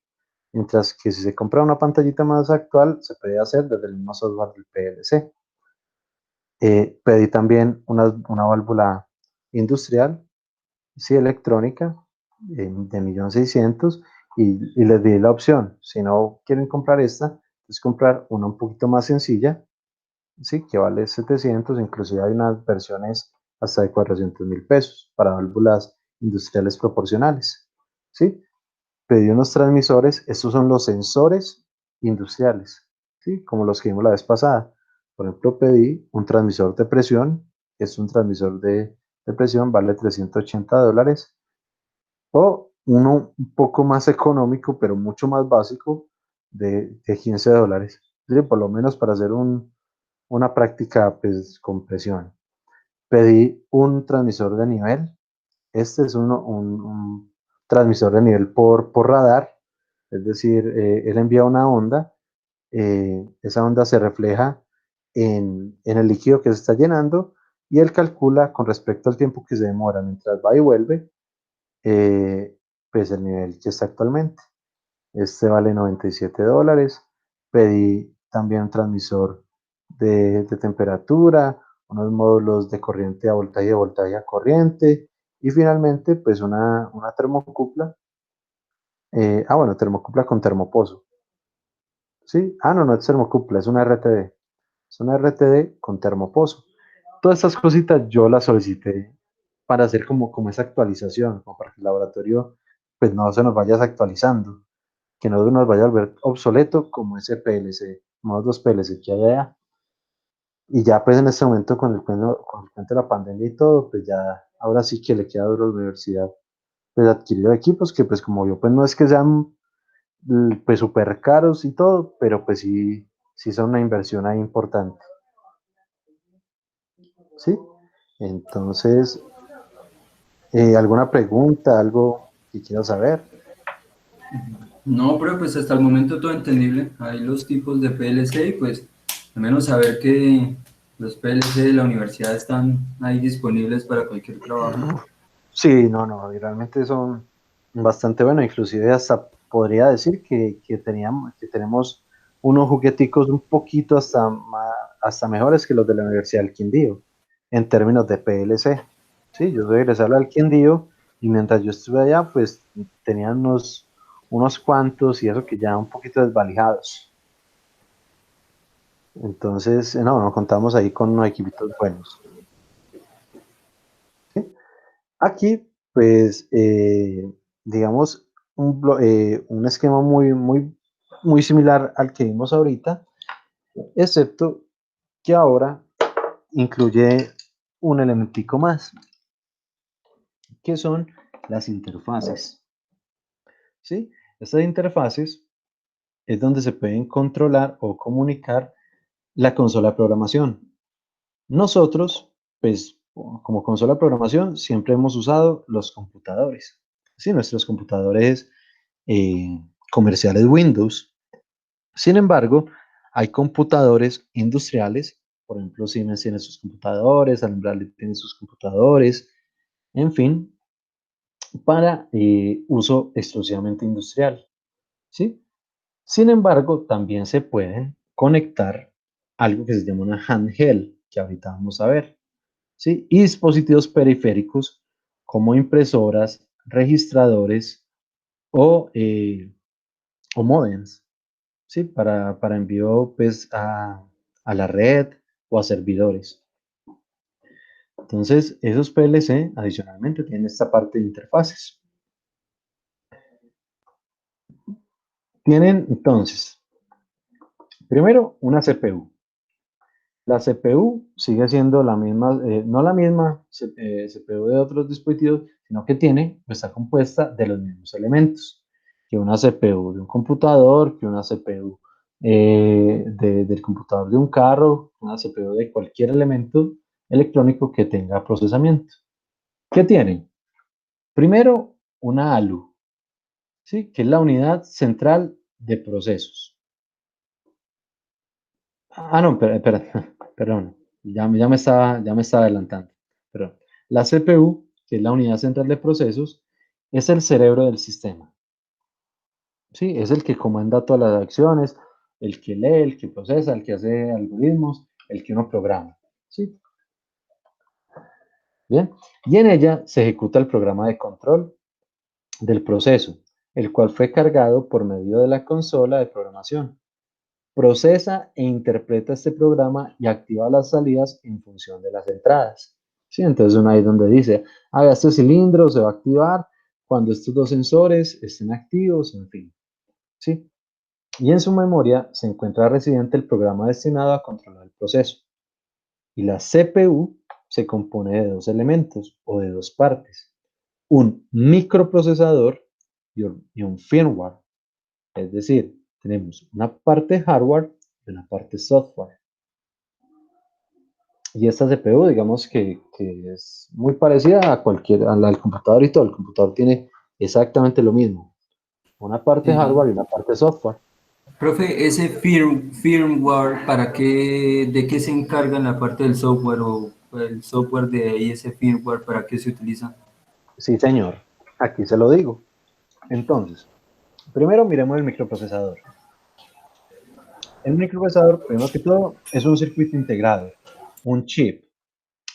Mientras que si se compra una pantallita más actual, se puede hacer desde el mismo software del PLC. Pedí también una válvula industrial, sí, electrónica, de 1.600.000 y les di la opción. Si no quieren comprar esta, es comprar una un poquito más sencilla, sí, que vale 700, inclusive hay unas versiones hasta de 400.000 pesos para válvulas industriales proporcionales, ¿sí? Pedí unos transmisores, estos son los sensores industriales, ¿sí? Como los que vimos la vez pasada. Por ejemplo, pedí un transmisor de presión, que es un transmisor de presión, vale $380, o uno un poco más económico, pero mucho más básico, de $15, ¿sí? Por lo menos para hacer una práctica pues, con presión. Pedí un transmisor de nivel. Este es un transmisor de nivel por radar, es decir, él envía una onda, esa onda se refleja en el líquido que se está llenando y él calcula con respecto al tiempo que se demora mientras va y vuelve, eh, pues el nivel que está actualmente. Este vale $97. Pedí también un transmisor de temperatura, unos módulos de corriente a voltaje a corriente y finalmente pues una termocupla. Bueno, termocupla con termopozo. ¿Sí? No, no es termocupla, es una RTD. Es una RTD con termopozo. Todas estas cositas yo las solicité para hacer como esa actualización, como para que el laboratorio pues no se nos vaya actualizando, que no nos vaya a volver obsoleto como ese PLC, como los PLC que hay allá. Y ya pues en este momento con el cuento de la pandemia y todo, pues ya ahora sí que le queda duro a la universidad pues adquirir equipos que pues como yo pues no es que sean pues súper caros y todo, pero pues sí, sí son una inversión ahí importante, ¿sí? Entonces, ¿alguna pregunta, algo que quieras saber? No, pero pues hasta el momento todo entendible. Hay los tipos de PLC y pues al menos saber que los PLC de la universidad están ahí disponibles para cualquier trabajo. Sí, no, no, y realmente son bastante buenos, inclusive hasta podría decir que tenemos unos jugueticos un poquito hasta mejores que los de la Universidad del Quindío, en términos de PLC. Sí, yo soy egresado al Quindío y mientras yo estuve allá, pues tenían unos cuantos y eso que ya un poquito desvalijados. Entonces, no contamos ahí con unos equipitos buenos. ¿Sí? Aquí, pues, digamos, un esquema muy similar al que vimos ahorita, excepto que ahora incluye un elementico más, que son las interfaces. ¿Sí? Estas interfaces es donde se pueden controlar o comunicar la consola de programación. Nosotros, pues, como consola de programación, siempre hemos usado los computadores. Sí, nuestros computadores comerciales Windows. Sin embargo, hay computadores industriales, por ejemplo, Siemens tiene sus computadores, Allen Bradley tiene sus computadores, en fin, para uso exclusivamente industrial. ¿Sí? Sin embargo, también se pueden conectar algo que se llama una handheld, que ahorita vamos a ver. ¿Sí? Y dispositivos periféricos como impresoras, registradores o modems, ¿sí? Para envío pues, a la red o a servidores. Entonces, esos PLC adicionalmente tienen esta parte de interfaces. Tienen entonces, primero, una CPU. La CPU sigue siendo la misma, no la misma CPU de otros dispositivos, sino que está compuesta de los mismos elementos que una CPU de un computador, que una CPU del computador de un carro, una CPU de cualquier elemento electrónico que tenga procesamiento. ¿Qué tienen? Primero, una ALU, ¿sí? Que es la unidad central de procesos. No, espera, perdón, ya me estaba adelantando. Perdón. La CPU, que es la unidad central de procesos, es el cerebro del sistema. ¿Sí? Es el que comanda todas las acciones, el que lee, el que procesa, el que hace algoritmos, el que uno programa. ¿Sí? Bien. Y en ella se ejecuta el programa de control del proceso, el cual fue cargado por medio de la consola de programación. Procesa e interpreta este programa y activa las salidas en función de las entradas. ¿Sí? Entonces uno ahí es donde dice, haga este cilindro, se va a activar cuando estos dos sensores estén activos, en fin. ¿Sí? Y en su memoria se encuentra residente el programa destinado a controlar el proceso. Y la CPU se compone de dos elementos o de dos partes, un microprocesador y un firmware. Es decir, tenemos una parte hardware y una parte software. Y esta CPU, digamos que es muy parecida a la del computador y todo. El computador tiene exactamente lo mismo. Una parte Sí. hardware y una parte software. Profe, ese firmware, ¿de qué se encarga en la parte del software o el software de ahí, ese firmware, para qué se utiliza? Sí, señor. Aquí se lo digo. Entonces, primero miremos el microprocesador. El microprocesador, primero que todo, es un circuito integrado, un chip,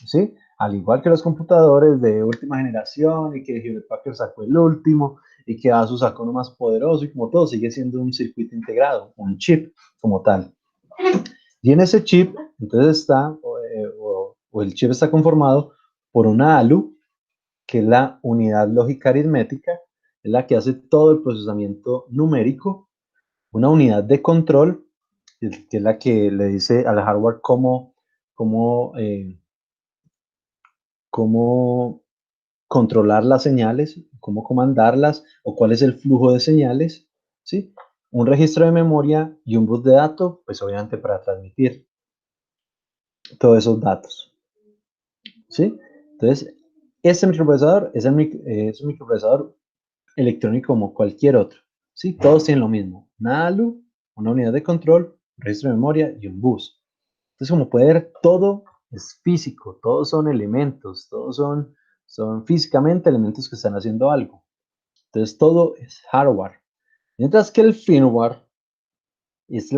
¿sí? Al igual que los computadores de última generación y que Hewlett Packard sacó el último y que Asus sacó uno más poderoso y como todo sigue siendo un circuito integrado, un chip como tal. Y en ese chip, entonces o el chip está conformado por una ALU, que es la unidad lógica aritmética, es la que hace todo el procesamiento numérico, una unidad de control, que es la que le dice al hardware cómo, cómo controlar las señales, cómo comandarlas o cuál es el flujo de señales, ¿sí? Un registro de memoria y un bus de datos, pues obviamente para transmitir todos esos datos, ¿sí? Entonces, este microprocesador es un microprocesador electrónico como cualquier otro, ¿sí? Todos tienen lo mismo, una ALU, una unidad de control, un registro de memoria y un bus. Entonces, como puede ver, todo es físico, todos son elementos, son físicamente elementos que están haciendo algo. Entonces, todo es hardware. Mientras que el firmware es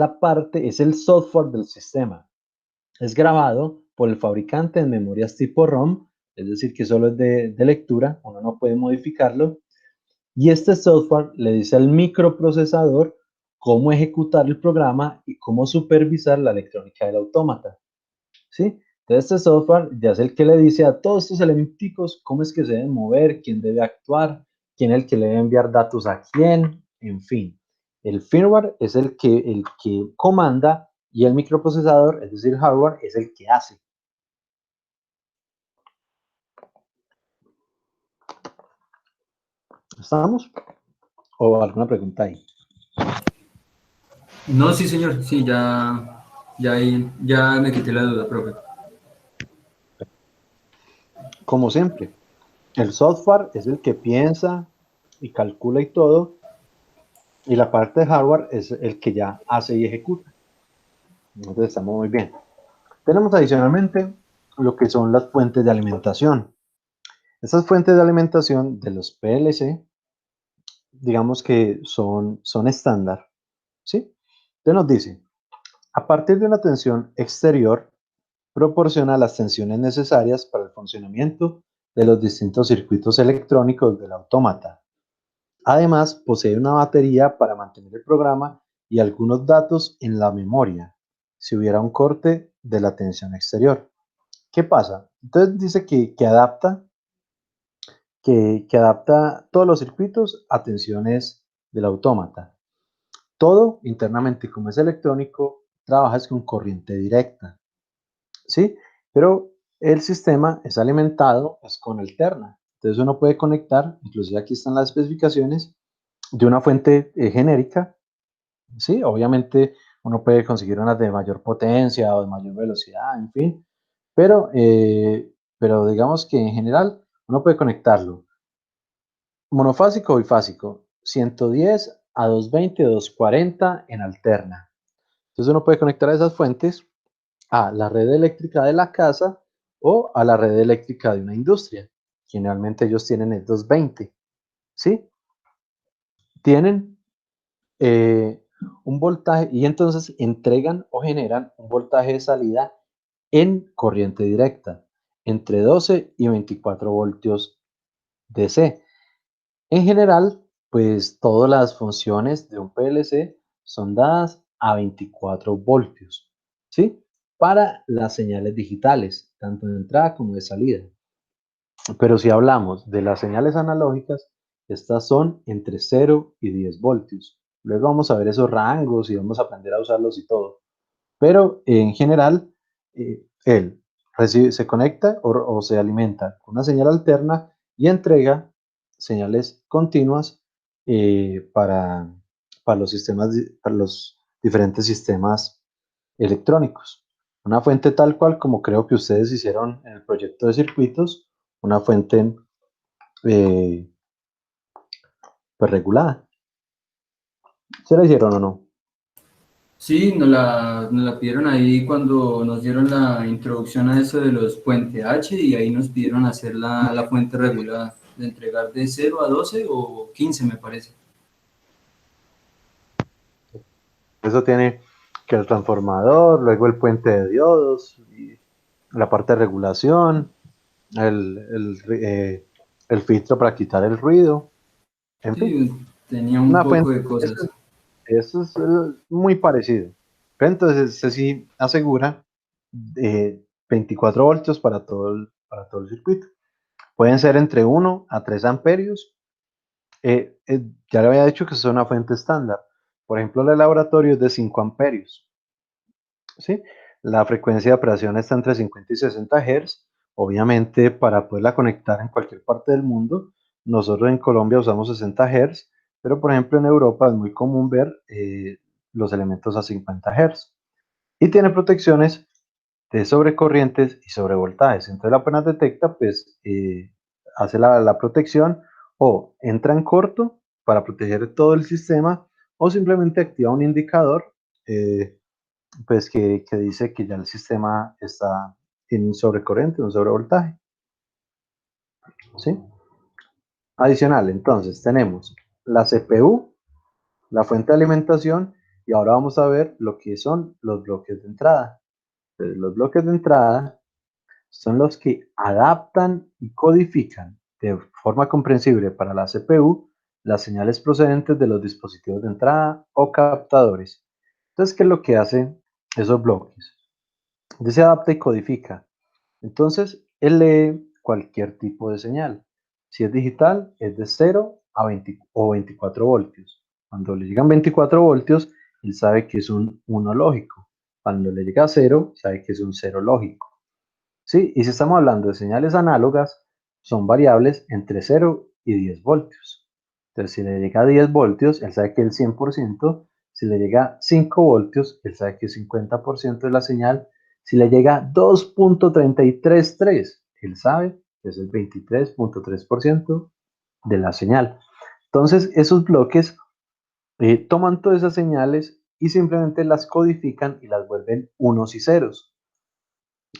el software del sistema. Es grabado por el fabricante en memorias tipo ROM, es decir, que solo es de lectura, uno no puede modificarlo. Y este software le dice al microprocesador cómo ejecutar el programa y cómo supervisar la electrónica del autómata. ¿Sí? Entonces este software ya es el que le dice a todos estos elementos cómo es que se deben mover, quién debe actuar, quién es el que le debe enviar datos a quién, en fin. El firmware es el que comanda y el microprocesador, es decir, el hardware, es el que hace. ¿Estamos? ¿O alguna pregunta ahí? No, sí, señor, sí, ya me quité la duda, profe. Como siempre, el software es el que piensa y calcula y todo, y la parte de hardware es el que ya hace y ejecuta. Entonces estamos muy bien. Tenemos adicionalmente lo que son las fuentes de alimentación. Estas fuentes de alimentación de los PLC, digamos que son estándar, ¿sí? Entonces nos dice, a partir de una tensión exterior, proporciona las tensiones necesarias para el funcionamiento de los distintos circuitos electrónicos del autómata. Además, posee una batería para mantener el programa y algunos datos en la memoria, si hubiera un corte de la tensión exterior. ¿Qué pasa? Entonces dice que adapta todos los circuitos a tensiones del autómata. Todo internamente, como es electrónico, trabaja con corriente directa, ¿sí? Pero el sistema es alimentado pues, con alterna. Entonces uno puede conectar, inclusive aquí están las especificaciones, de una fuente genérica, ¿sí? Obviamente uno puede conseguir unas de mayor potencia o de mayor velocidad, en fin, pero digamos que en general uno puede conectarlo monofásico o bifásico, 110 a 220 o 240 en alterna. Entonces uno puede conectar a esas fuentes a la red eléctrica de la casa o a la red eléctrica de una industria. Generalmente ellos tienen el 220. ¿sí? Tienen un voltaje y entonces entregan o generan un voltaje de salida en corriente directa entre 12 y 24 voltios DC. En general, pues todas las funciones de un PLC son dadas a 24 voltios, ¿sí? Para las señales digitales, tanto de entrada como de salida. Pero si hablamos de las señales analógicas, estas son entre 0 y 10 voltios. Luego vamos a ver esos rangos y vamos a aprender a usarlos y todo. Pero en general, él se conecta o se alimenta con una señal alterna y entrega señales continuas para los sistemas, para los diferentes sistemas electrónicos. Una fuente tal cual como creo que ustedes hicieron en el proyecto de circuitos, una fuente eh, pues regulada. ¿Se la hicieron o no? Sí, nos la pidieron ahí cuando nos dieron la introducción a eso de los puente H y ahí nos pidieron hacer la fuente regulada, de entregar de 0 a 12 o 15 me parece. Eso tiene que el transformador, luego el puente de diodos, y la parte de regulación, el, el filtro para quitar el ruido, en fin, Sí, tenía un una poco fuente, de eso, cosas. eso es muy parecido. Pero entonces, se sí asegura 24 voltios para todo el circuito. Pueden ser entre 1 a 3 amperios. Ya le había dicho que es una fuente estándar. Por ejemplo, el laboratorio es de 5 amperios. ¿Sí? La frecuencia de operación está entre 50 y 60 Hz. Obviamente, para poderla conectar en cualquier parte del mundo, nosotros en Colombia usamos 60 Hz, pero por ejemplo en Europa es muy común ver los elementos a 50 Hz. Y tiene protecciones de sobrecorrientes y sobrevoltajes. Entonces, apenas detecta, pues hace la protección o entra en corto para proteger todo el sistema o simplemente activa un indicador eh, pues que dice que ya el sistema está en un sobrecorriente, un sobrevoltaje, ¿sí? Adicional, entonces tenemos la CPU, la fuente de alimentación y ahora vamos a ver lo que son los bloques de entrada. Entonces, los bloques de entrada son los que adaptan y codifican de forma comprensible para la CPU las señales procedentes de los dispositivos de entrada o captadores. Entonces, ¿qué es lo que hacen esos bloques? Entonces, se adapta y codifica. Entonces, él lee cualquier tipo de señal. Si es digital, es de 0 a 20 o 24 voltios. Cuando le llegan 24 voltios, él sabe que es un 1 lógico. Cuando le llega a 0, sabe que es un 0 lógico. ¿Sí? Y si estamos hablando de señales análogas, son variables entre 0 y 10 voltios. Entonces, si le llega a 10 voltios, él sabe que es el 100%. Si le llega a 5 voltios, él sabe que es 50% de la señal. Si le llega a 2.333, él sabe que es el 23.3% de la señal. Entonces, esos bloques toman todas esas señales y simplemente las codifican y las vuelven unos y ceros.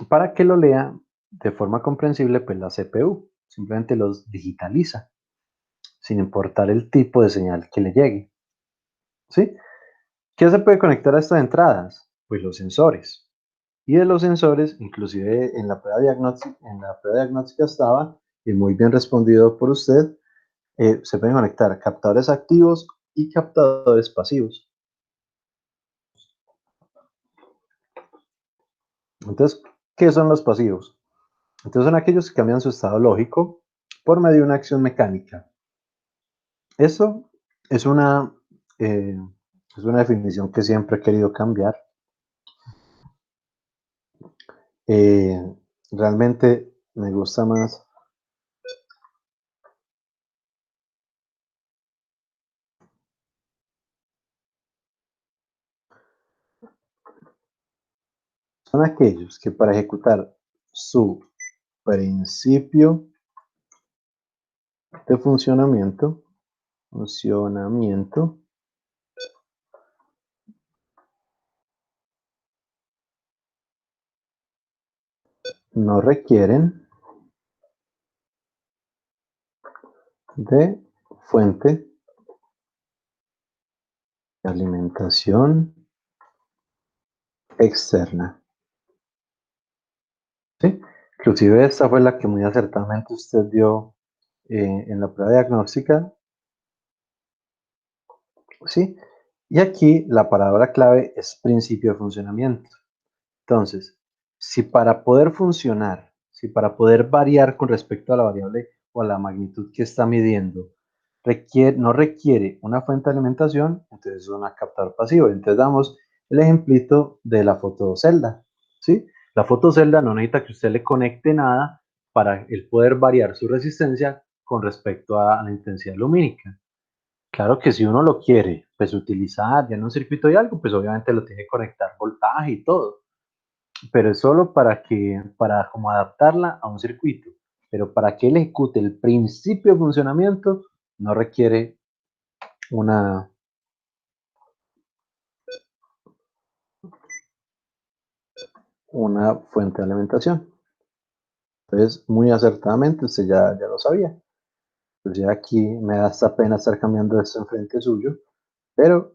Para que lo lea de forma comprensible, pues la CPU simplemente los digitaliza, sin importar el tipo de señal que le llegue. ¿Sí? ¿Qué se puede conectar a estas entradas? Pues los sensores. Y de los sensores, inclusive en la prueba diagnóstica estaba, y muy bien respondido por usted, se pueden conectar captadores activos y captadores pasivos. Entonces, ¿qué son los pasivos? Entonces son aquellos que cambian su estado lógico por medio de una acción mecánica. Eso es eh, es una definición que siempre he querido cambiar. Eh, Realmente me gusta más. Son aquellos que para ejecutar su principio de funcionamiento no requieren de fuente de alimentación externa. ¿Sí? Inclusive esta fue la que muy acertadamente usted dio en la prueba diagnóstica. ¿Sí? Y aquí la palabra clave es principio de funcionamiento. Entonces, si para poder funcionar, si para poder variar con respecto a la variable o a la magnitud que está midiendo, no requiere una fuente de alimentación, entonces es un captador pasivo. Entonces damos el ejemplito de la fotocelda, ¿sí? La fotocelda no necesita que usted le conecte nada para el poder variar su resistencia con respecto a la intensidad lumínica. Claro que si uno lo quiere, pues utilizar ya en un circuito y algo, pues obviamente lo tiene que conectar voltaje y todo, pero es solo para como adaptarla a un circuito, pero para que él ejecute el principio de funcionamiento, no requiere una, una fuente de alimentación. Entonces, muy acertadamente, usted ya lo sabía. Pues ya aquí me da hasta pena estar cambiando esto enfrente suyo, pero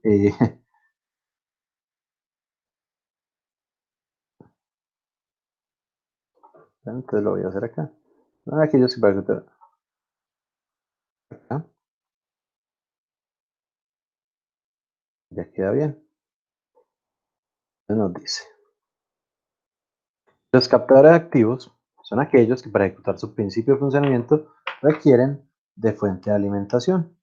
entonces lo voy a hacer acá. Aquí yo sí para que acá, ya queda bien. Entonces nos dice, los captadores activos son aquellos que para ejecutar su principio de funcionamiento requieren de fuente de alimentación,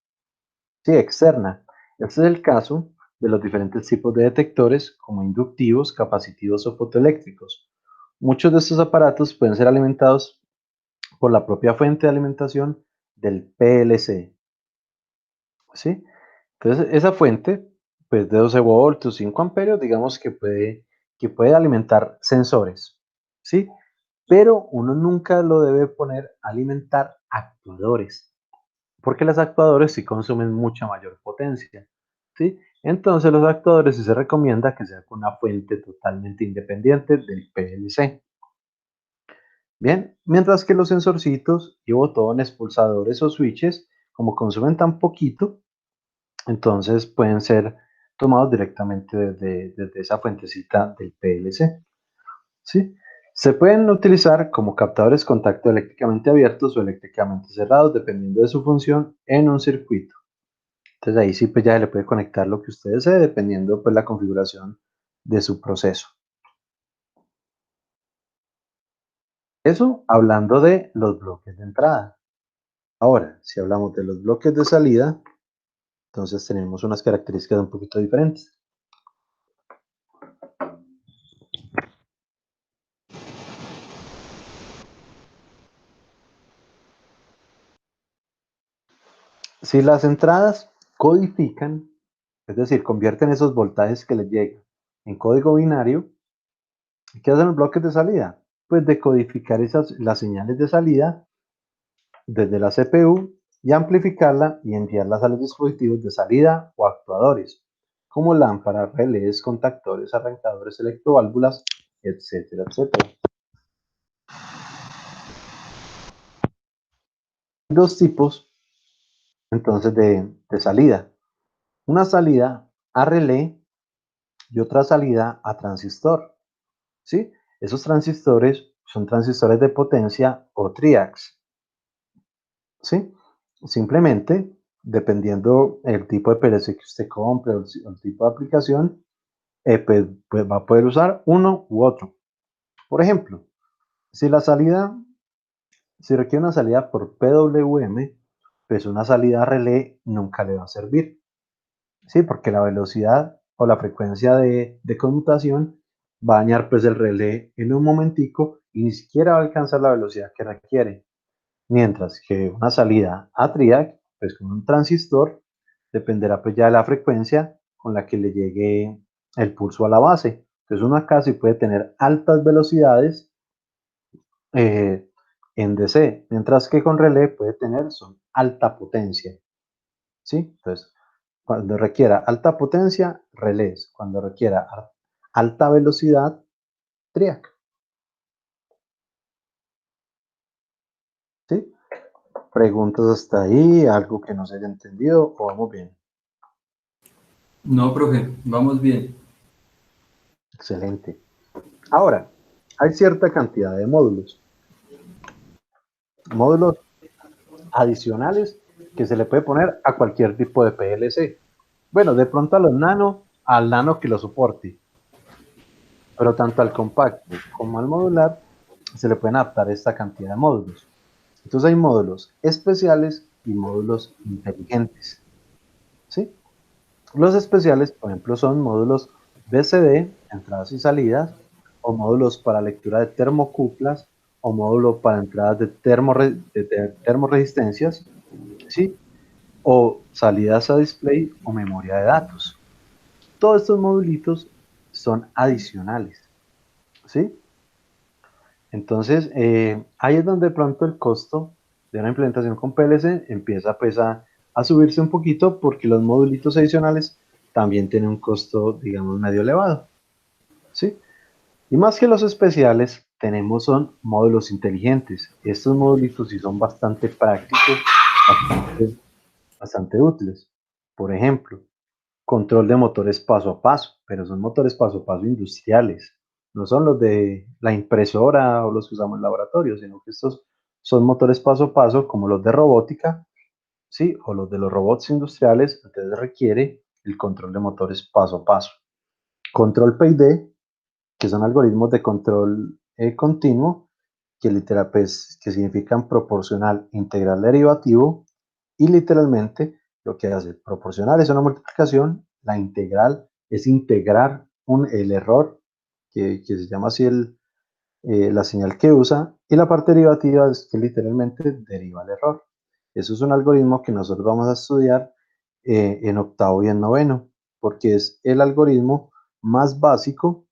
sí, externa. Este es el caso de los diferentes tipos de detectores como inductivos, capacitivos o fotoeléctricos. Muchos de estos aparatos pueden ser alimentados por la propia fuente de alimentación del PLC, ¿sí? Entonces, esa fuente, pues de 12 voltios, 5 amperios, digamos que puede alimentar sensores, ¿sí? Pero uno nunca lo debe poner a alimentar actuadores, porque los actuadores sí consumen mucha mayor potencia, ¿sí? Entonces los actuadores sí se recomienda que sea con una fuente totalmente independiente del PLC. Bien, mientras que los sensorcitos y botones, pulsadores o switches, como consumen tan poquito, entonces pueden ser tomados directamente desde esa fuentecita del PLC. ¿Sí? Se pueden utilizar como captadores contacto eléctricamente abiertos o eléctricamente cerrados, dependiendo de su función en un circuito. Entonces ahí sí pues ya le puede conectar lo que usted desee, dependiendo pues la configuración de su proceso. Eso hablando de los bloques de entrada. Ahora, si hablamos de los bloques de salida, entonces tenemos unas características un poquito diferentes. Si las entradas codifican, es decir, convierten esos voltajes que les llegan en código binario, ¿qué hacen los bloques de salida? Pues decodificar las señales de salida desde la CPU y amplificarla y enviarlas a los dispositivos de salida o actuadores, como lámparas, relés, contactores, arrancadores, electroválvulas, etcétera, etcétera. Hay dos tipos entonces de salida. Una salida a relé y otra salida a transistor. ¿Sí? Esos transistores son transistores de potencia o triacs. ¿Sí? Simplemente, dependiendo el tipo de PLC que usted compre o el tipo de aplicación, pues va a poder usar uno u otro. Por ejemplo, si la salida, si requiere una salida por PWM, pues una salida a relé nunca le va a servir. ¿Sí? Porque la velocidad o la frecuencia de conmutación va a dañar pues el relé en un momentico y ni siquiera va a alcanzar la velocidad que requiere. Mientras que una salida a triac, pues con un transistor, dependerá pues ya de la frecuencia con la que le llegue el pulso a la base. Entonces uno acá sí puede tener altas velocidades eh, en DC, mientras que con relé puede tener son alta potencia. ¿Sí? Entonces, cuando requiera alta potencia, relés. Cuando requiera alta velocidad, triac. ¿Sí? ¿Preguntas hasta ahí? ¿Algo que no se haya entendido? ¿O vamos bien? No, profe, vamos bien. Excelente. Ahora, hay cierta cantidad de módulos. Módulos adicionales que se le puede poner a cualquier tipo de PLC. Bueno, de pronto a los nano, al nano que lo soporte, pero tanto al compacto como al modular se le pueden adaptar esta cantidad de módulos. Entonces hay módulos especiales y módulos inteligentes. ¿Sí? Los especiales, por ejemplo, son módulos BCD, entradas y salidas, o módulos para lectura de termocuplas, o módulo para entradas de, termoresistencias, ¿sí? O salidas a display o memoria de datos. Todos estos modulitos son adicionales, ¿sí? Entonces, ahí es donde de pronto el costo de una implementación con PLC empieza pues a subirse un poquito porque los modulitos adicionales también tienen un costo, digamos, medio elevado, ¿sí? Y más que los especiales, tenemos son módulos inteligentes. Estos modulitos sí son bastante prácticos, bastante, bastante útiles. Por ejemplo, control de motores paso a paso, pero son motores paso a paso industriales. No son los de la impresora o los que usamos en laboratorio, sino que estos son motores paso a paso como los de robótica, ¿sí? O los de los robots industriales, entonces requiere el control de motores paso a paso. Control PID, que son algoritmos de control continuo, que literal, pues, que significan proporcional integral derivativo, y literalmente lo que hace proporcional es una multiplicación, la integral es integrar el error, que se llama así la señal que usa, y la parte derivativa es que literalmente deriva el error. Eso es un algoritmo que nosotros vamos a estudiar en octavo y en noveno, porque es el algoritmo más básico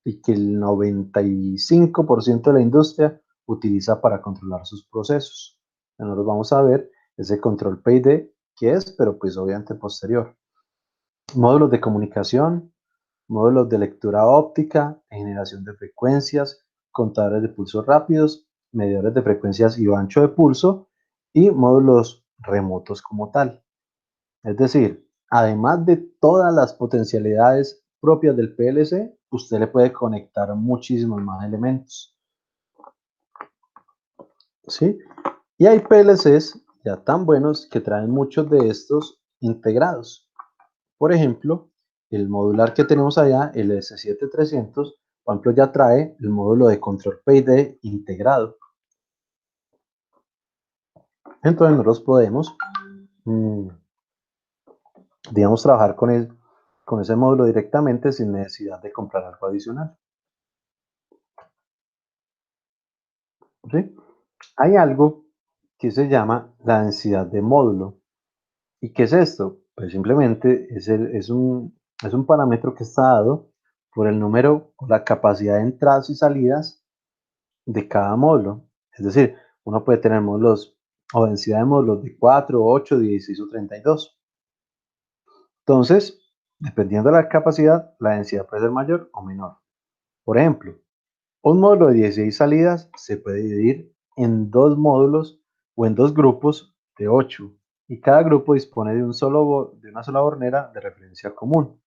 y que el 95% de la industria utiliza para controlar sus procesos. Nosotros vamos a ver ese control PID que es, pero pues obviamente posterior. Módulos de comunicación, módulos de lectura óptica, generación de frecuencias, contadores de pulsos rápidos, medidores de frecuencias y ancho de pulso y módulos remotos como tal. Es decir, además de todas las potencialidades propias del PLC, usted le puede conectar muchísimos más elementos, ¿sí? Y hay PLCs ya tan buenos que traen muchos de estos integrados. Por ejemplo, el modular que tenemos allá, el S7300, por ejemplo, ya trae el módulo de control PID integrado. Entonces nosotros podemos, digamos, trabajar con ese módulo directamente sin necesidad de comprar algo adicional. ¿Sí? Hay algo que se llama la densidad de módulo. ¿Y qué es esto? Pues simplemente es un parámetro que está dado por el número o la capacidad de entradas y salidas de cada módulo. Es decir, uno puede tener módulos o densidad de módulos de 4, 8, 16 o 32. Entonces, dependiendo de la capacidad, la densidad puede ser mayor o menor. Por ejemplo, un módulo de 16 salidas se puede dividir en dos módulos o en dos grupos de 8 y cada grupo dispone de de una sola hornera de referencia común.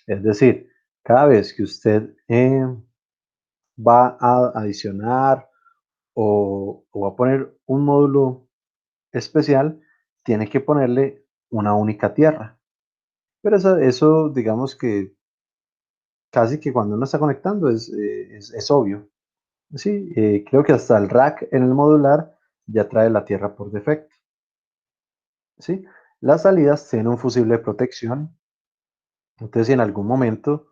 Es decir, cada vez que usted va a adicionar o va a poner un módulo especial, tiene que ponerle una única tierra. Pero eso digamos que casi que cuando uno está conectando es obvio. Sí, creo que hasta el rack en el modular ya trae la tierra por defecto. ¿Sí? Las salidas tienen un fusible de protección. Entonces, si en algún momento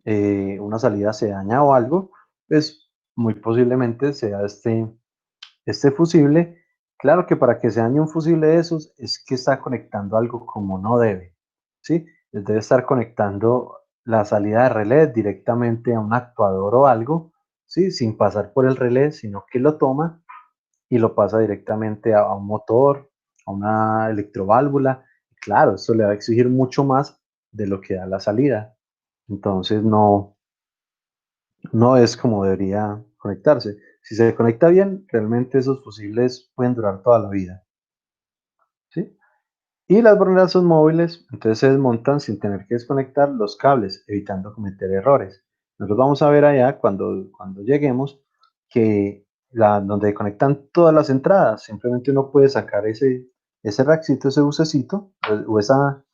una salida se daña o algo, pues muy posiblemente sea este fusible. Claro que para que se dañe un fusible de esos es que está conectando algo como no debe. ¿Sí? Debe estar conectando la salida de relé directamente a un actuador o algo, ¿sí? Sin pasar por el relé, sino que lo toma y lo pasa directamente a un motor, a una electroválvula. Claro, esto le va a exigir mucho más de lo que da la salida. Entonces no es como debería conectarse. Si se conecta bien, realmente esos fusibles pueden durar toda la vida. Y las borneras son móviles, entonces se desmontan sin tener que desconectar los cables, evitando cometer errores. Nosotros vamos a ver allá cuando lleguemos que donde conectan todas las entradas, simplemente uno puede sacar ese rackcito, ese bucecito o esa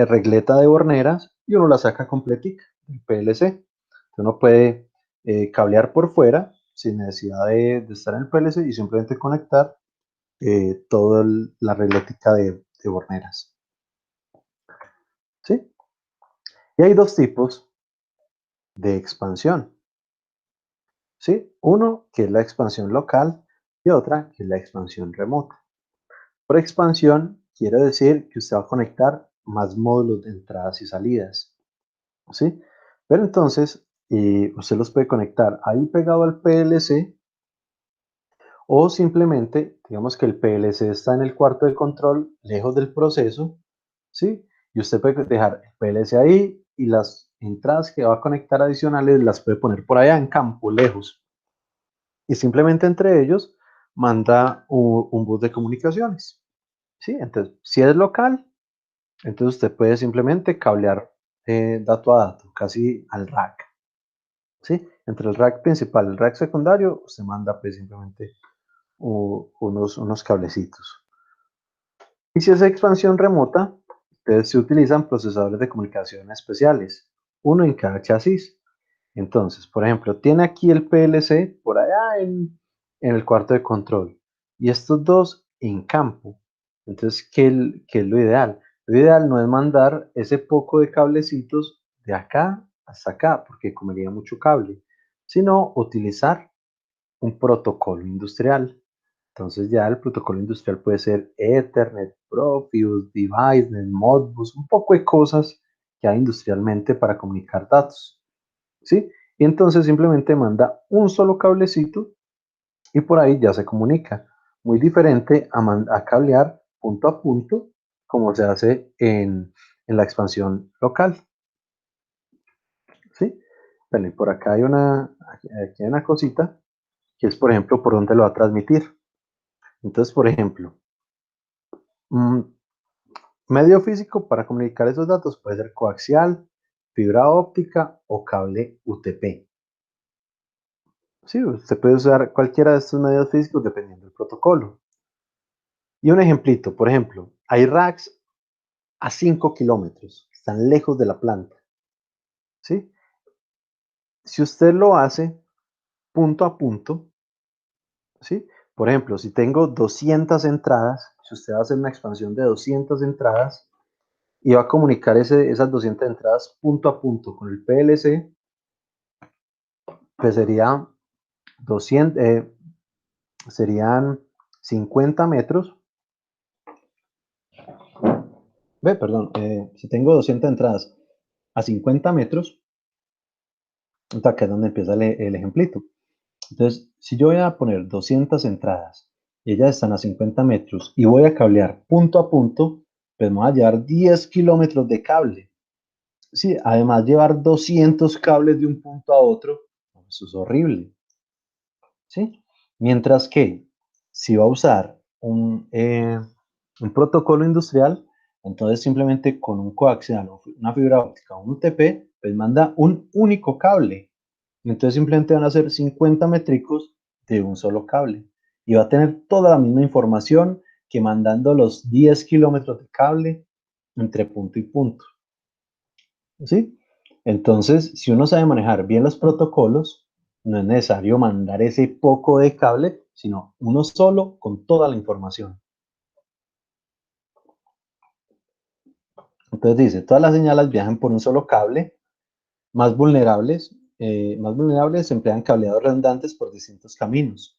regleta de borneras y uno la saca completica, el PLC. Uno puede cablear por fuera sin necesidad de estar en el PLC y simplemente conectar toda la reglética de borneras. ¿Sí? Y hay dos tipos de expansión. ¿Sí? Uno que es la expansión local y otra que es la expansión remota. Por expansión quiere decir que usted va a conectar más módulos de entradas y salidas. ¿Sí? Pero entonces usted los puede conectar ahí pegado al PLC o simplemente, digamos que el PLC está en el cuarto de control, lejos del proceso, ¿sí? Y usted puede dejar el PLC ahí y las entradas que va a conectar adicionales las puede poner por allá en campo, lejos. Y simplemente entre ellos manda un bus de comunicaciones, ¿sí? Entonces, si es local, entonces usted puede simplemente cablear dato a dato, casi al rack, ¿sí? Entre el rack principal y el rack secundario, usted manda pues simplemente unos cablecitos. Y si es expansión remota, entonces se utilizan procesadores de comunicación especiales, uno en cada chasis. Entonces, por ejemplo, tiene aquí el PLC por allá en el cuarto de control y estos dos en campo. Entonces, ¿qué es lo ideal? Lo ideal no es mandar ese poco de cablecitos de acá hasta acá, porque comería mucho cable, sino utilizar un protocolo industrial. Entonces ya el protocolo industrial puede ser Ethernet, Profius, DeviceNet, Modbus, un poco de cosas que hay industrialmente para comunicar datos, ¿sí? Y entonces simplemente manda un solo cablecito y por ahí ya se comunica. Muy diferente a cablear punto a punto como se hace en la expansión local, ¿sí? Vale, por acá aquí hay una cosita que es, por ejemplo, por dónde lo va a transmitir. Entonces, por ejemplo, mm, medio físico para comunicar esos datos puede ser coaxial, fibra óptica o cable UTP. Sí, usted puede usar cualquiera de estos medios físicos dependiendo del protocolo. Y un ejemplito, por ejemplo, hay racks a 5 kilómetros, están lejos de la planta. ¿Sí? Si usted lo hace punto a punto, ¿sí? Por ejemplo, si tengo 200 entradas, si usted va a hacer una expansión de 200 entradas y va a comunicar esas 200 entradas punto a punto con el PLC, pues serían 50 metros. Perdón, si tengo 200 entradas a 50 metros, acá es donde empieza el ejemplito. Entonces, si yo voy a poner 200 entradas y ellas están a 50 metros y voy a cablear punto a punto, pues me voy a llevar 10 kilómetros de cable. Sí, además llevar 200 cables de un punto a otro, eso es horrible. ¿Sí? Mientras que si va a usar un protocolo industrial, entonces simplemente con un coaxial, una fibra óptica o un UTP, pues manda un único cable. Entonces simplemente van a ser 50 métricos de un solo cable. Y va a tener toda la misma información que mandando los 10 kilómetros de cable entre punto y punto. ¿Sí? Entonces, si uno sabe manejar bien los protocolos, no es necesario mandar ese poco de cable, sino uno solo con toda la información. Entonces dice, todas las señales viajan por un solo cable, más vulnerables emplean cableados redundantes por distintos caminos.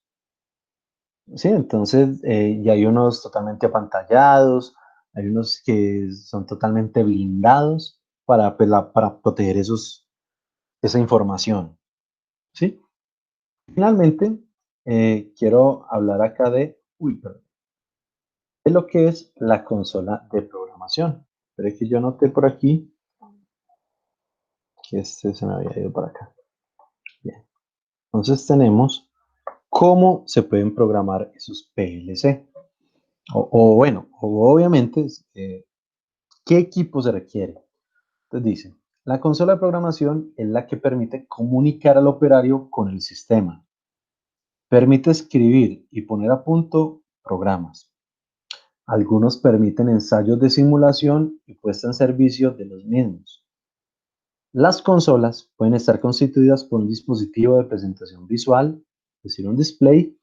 Sí, entonces ya hay unos totalmente apantallados, hay unos que son totalmente blindados para proteger esa información. ¿Sí? Finalmente, quiero hablar acá de lo que es la consola de programación. Pero es que yo noté por aquí que este se me había ido para acá. Bien. Entonces tenemos cómo se pueden programar esos PLC. bueno, o obviamente, ¿qué equipo se requiere? Entonces dice, la consola de programación es la que permite comunicar al operario con el sistema. Permite escribir y poner a punto programas. Algunos permiten ensayos de simulación y puesta en servicio de los mismos. Las consolas pueden estar constituidas por un dispositivo de presentación visual, es decir, un display,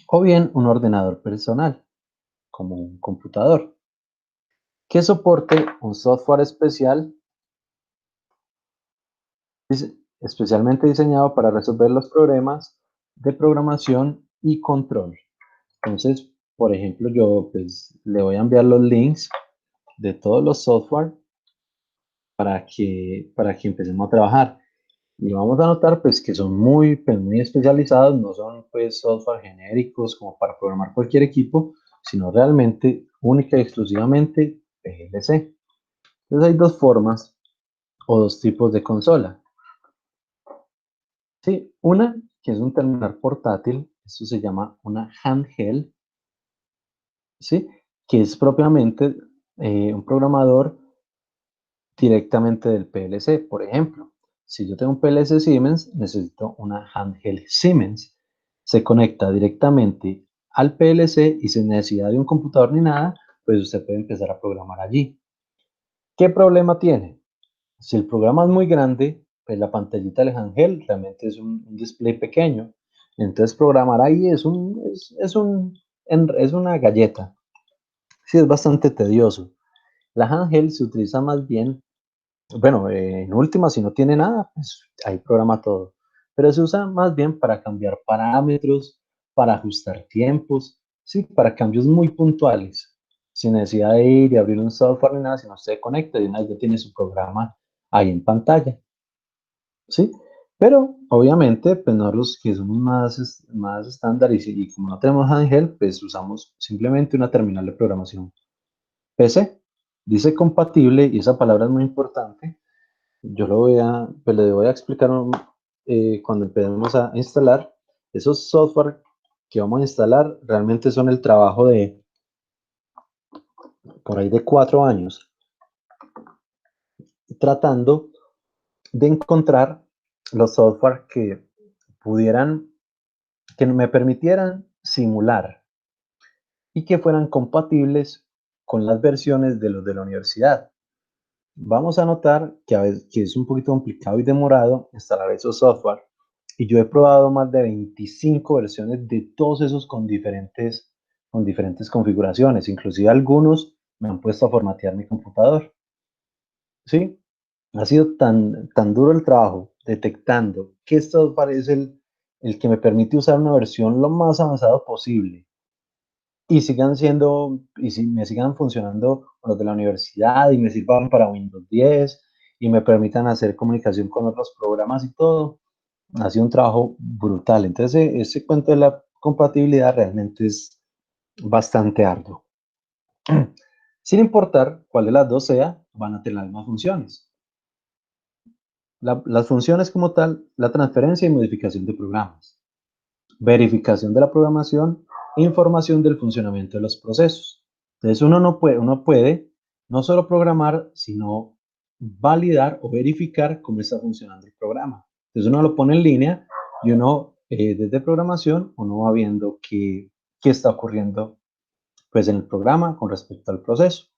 o bien un ordenador personal, como un computador, que soporte un software especial, especialmente diseñado para resolver los problemas de programación y control. Entonces, por ejemplo, yo pues, le voy a enviar los links de todos los software para que empecemos a trabajar. Y vamos a notar pues, que son muy especializados, no son pues, software genéricos como para programar cualquier equipo, sino realmente única y exclusivamente PLC. Entonces hay dos formas o dos tipos de consola. Sí, una que es un terminal portátil, esto se llama una handheld, ¿sí? Que es propiamente un programador directamente del PLC. Por ejemplo, si yo tengo un PLC Siemens, necesito una handheld Siemens. Se conecta directamente al PLC y sin necesidad de un computador ni nada, pues usted puede empezar a programar allí. ¿Qué problema tiene? Si el programa es muy grande, pues la pantallita del handheld realmente es un display pequeño. Entonces programar ahí es una galleta. Sí, es bastante tedioso. La handheld se utiliza más bien, bueno, en última, si no tiene nada, pues ahí programa todo. Pero se usa más bien para cambiar parámetros, para ajustar tiempos, sí, para cambios muy puntuales, sin necesidad de ir y abrir un software ni nada, sino usted conecta y una vez ya tiene su programa ahí en pantalla, sí. Pero obviamente, pues no los que somos más estándar y como no tenemos handheld, pues usamos simplemente una terminal de programación PC. Dice compatible y esa palabra es muy importante. Yo pues le voy a explicar cuando empecemos a instalar. Esos software que vamos a instalar realmente son el trabajo de por ahí de 4 años, tratando de encontrar los software que pudieran, que me permitieran simular y que fueran compatibles con las versiones de los de la universidad. Vamos a notar que a veces que es un poquito complicado y demorado instalar esos software. Y yo he probado más de 25 versiones de todos esos con diferentes configuraciones. Inclusive algunos me han puesto a formatear mi computador. ¿Sí? Ha sido tan duro el trabajo detectando qué software es el que me permite usar una versión lo más avanzado posible y si me sigan funcionando los de la universidad y me sirvan para Windows 10 y me permitan hacer comunicación con otros programas y todo, ha sido un trabajo brutal. Entonces, ese cuento de la compatibilidad realmente es bastante arduo. Sin importar cuál de las dos sea, van a tener las mismas funciones. Las funciones como tal, la transferencia y modificación de programas, verificación de la programación, información del funcionamiento de los procesos. Entonces uno puede no solo programar, sino validar o verificar cómo está funcionando el programa. Entonces uno lo pone en línea y uno desde programación uno va viendo qué está ocurriendo pues en el programa con respecto al proceso.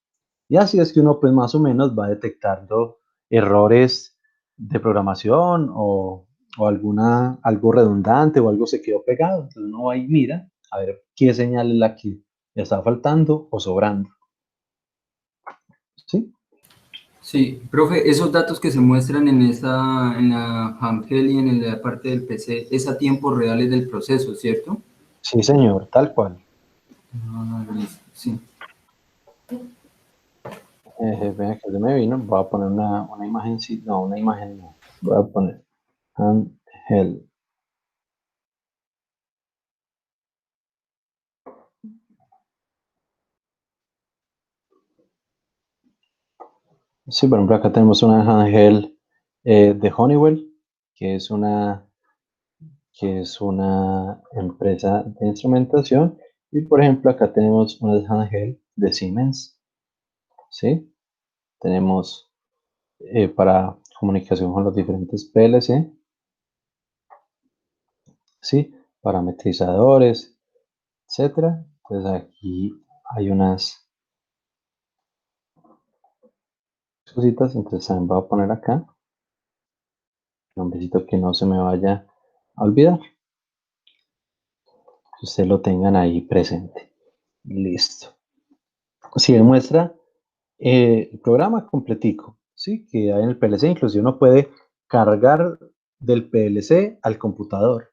Y así es que uno pues más o menos va detectando errores de programación o algo redundante o algo se quedó pegado. Entonces uno va y mira a ver qué señal es la que está faltando o sobrando. ¿Sí? Sí, profe, esos datos que se muestran en la handheld y en la parte del PC, es a tiempos reales del proceso, ¿cierto? Sí, señor, tal cual. Ah, listo, sí. Vean que se me vino, voy a poner una imagen, sí, no, una imagen no. Voy a poner handheld. Sí, por ejemplo, acá tenemos una handheld de Honeywell, que es una, que es una empresa de instrumentación. Y por ejemplo, acá tenemos unas handheld de Siemens, ¿sí? Tenemos para comunicación con los diferentes PLC, ¿sí? Parametrizadores, etcétera. Entonces aquí hay unas cositas, entonces también voy a poner acá, nombrecito que no se me vaya a olvidar, que ustedes lo tengan ahí presente. Listo. Si él muestra el programa completico, ¿sí? Que hay en el PLC, inclusive uno puede cargar del PLC al computador.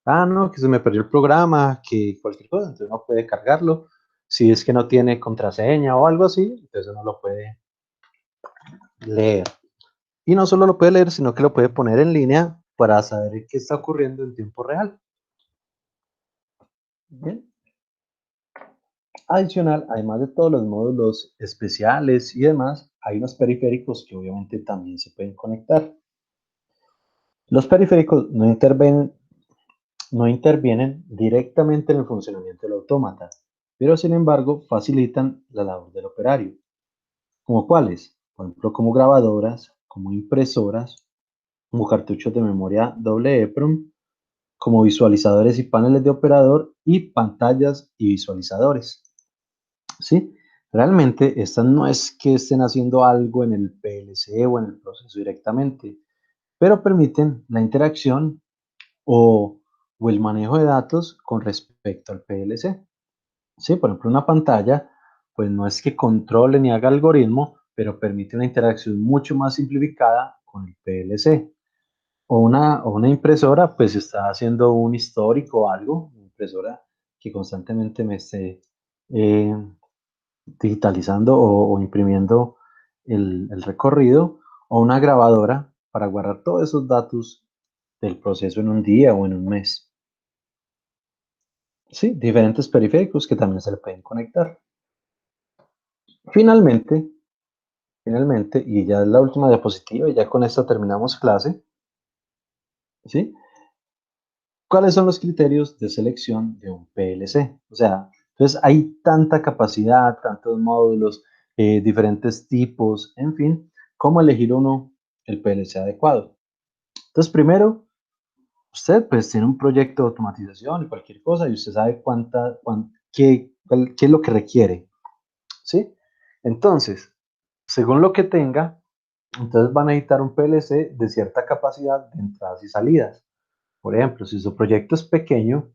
Ah, no, que se me perdió el programa, que cualquier cosa, entonces uno puede cargarlo. Si es que no tiene contraseña o algo así, entonces uno lo puede leer. Y no solo lo puede leer, sino que lo puede poner en línea para saber qué está ocurriendo en tiempo real. Bien. Adicional, además de todos los módulos especiales y demás, hay unos periféricos que obviamente también se pueden conectar. Los periféricos no intervienen directamente en el funcionamiento del autómata, pero sin embargo facilitan la labor del operario. ¿Como cuáles? Por ejemplo, como grabadoras, como impresoras, como cartuchos de memoria doble EEPROM, como visualizadores y paneles de operador y pantallas y visualizadores. ¿Sí? Realmente estas no es que estén haciendo algo en el PLC o en el proceso directamente, pero permiten la interacción o el manejo de datos con respecto al PLC. ¿Sí? Por ejemplo, una pantalla, pues no es que controle ni haga algoritmo, pero permite una interacción mucho más simplificada con el PLC. O una impresora, pues está haciendo un histórico o algo, una impresora que constantemente me esté eh, digitalizando o imprimiendo el recorrido, o una grabadora para guardar todos esos datos del proceso en un día o en un mes. Sí, diferentes periféricos que también se le pueden conectar. Finalmente, finalmente, y ya es la última diapositiva, y ya con esto terminamos clase, ¿sí? ¿Cuáles son los criterios de selección de un PLC? O sea, entonces hay tanta capacidad, tantos módulos, diferentes tipos, en fin, ¿cómo elegir uno el PLC adecuado? Entonces, primero, usted pues tiene un proyecto de automatización y cualquier cosa y usted sabe qué es lo que requiere, ¿sí? Entonces, según lo que tenga, entonces van a necesitar un PLC de cierta capacidad de entradas y salidas. Por ejemplo, si su proyecto es pequeño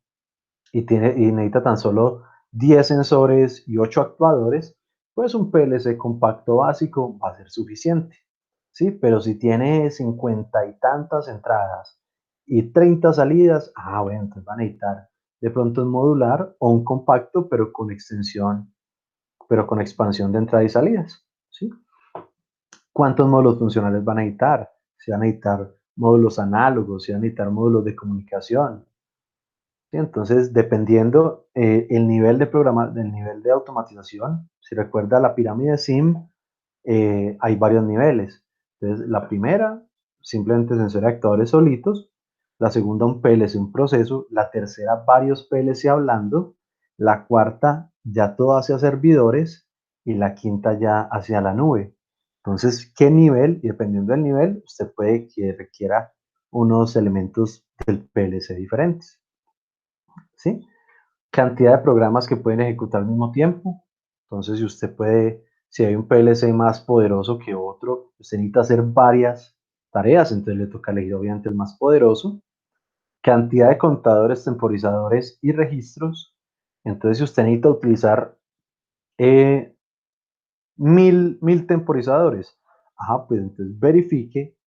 y necesita tan solo 10 sensores y 8 actuadores, pues un PLC compacto básico va a ser suficiente, ¿sí? Pero si tiene 50 y tantas entradas y 30 salidas, bueno, entonces van a necesitar de pronto un modular o un compacto, pero con extensión, pero con expansión de entrada y salidas, ¿sí? ¿Cuántos módulos funcionales van a necesitar? Si van a necesitar módulos análogos, si van a necesitar módulos de comunicación. ¿Sí? Entonces, dependiendo el nivel del nivel de automatización, si recuerda la pirámide SIM, hay varios niveles. Entonces, la primera, simplemente sensor de actuadores solitos. La segunda, un PLC, un proceso. La tercera, varios PLC hablando. La cuarta, ya todo hacia servidores. Y la quinta, ya hacia la nube. Entonces, ¿qué nivel? Y dependiendo del nivel, usted puede que requiera unos elementos del PLC diferentes. ¿Sí? Cantidad de programas que pueden ejecutar al mismo tiempo. Entonces, si usted puede, si hay un PLC más poderoso que otro, usted necesita hacer varias tareas, entonces le toca elegir obviamente el más poderoso. Cantidad de contadores, temporizadores y registros. Entonces, si usted necesita utilizar eh, mil temporizadores, pues entonces verifique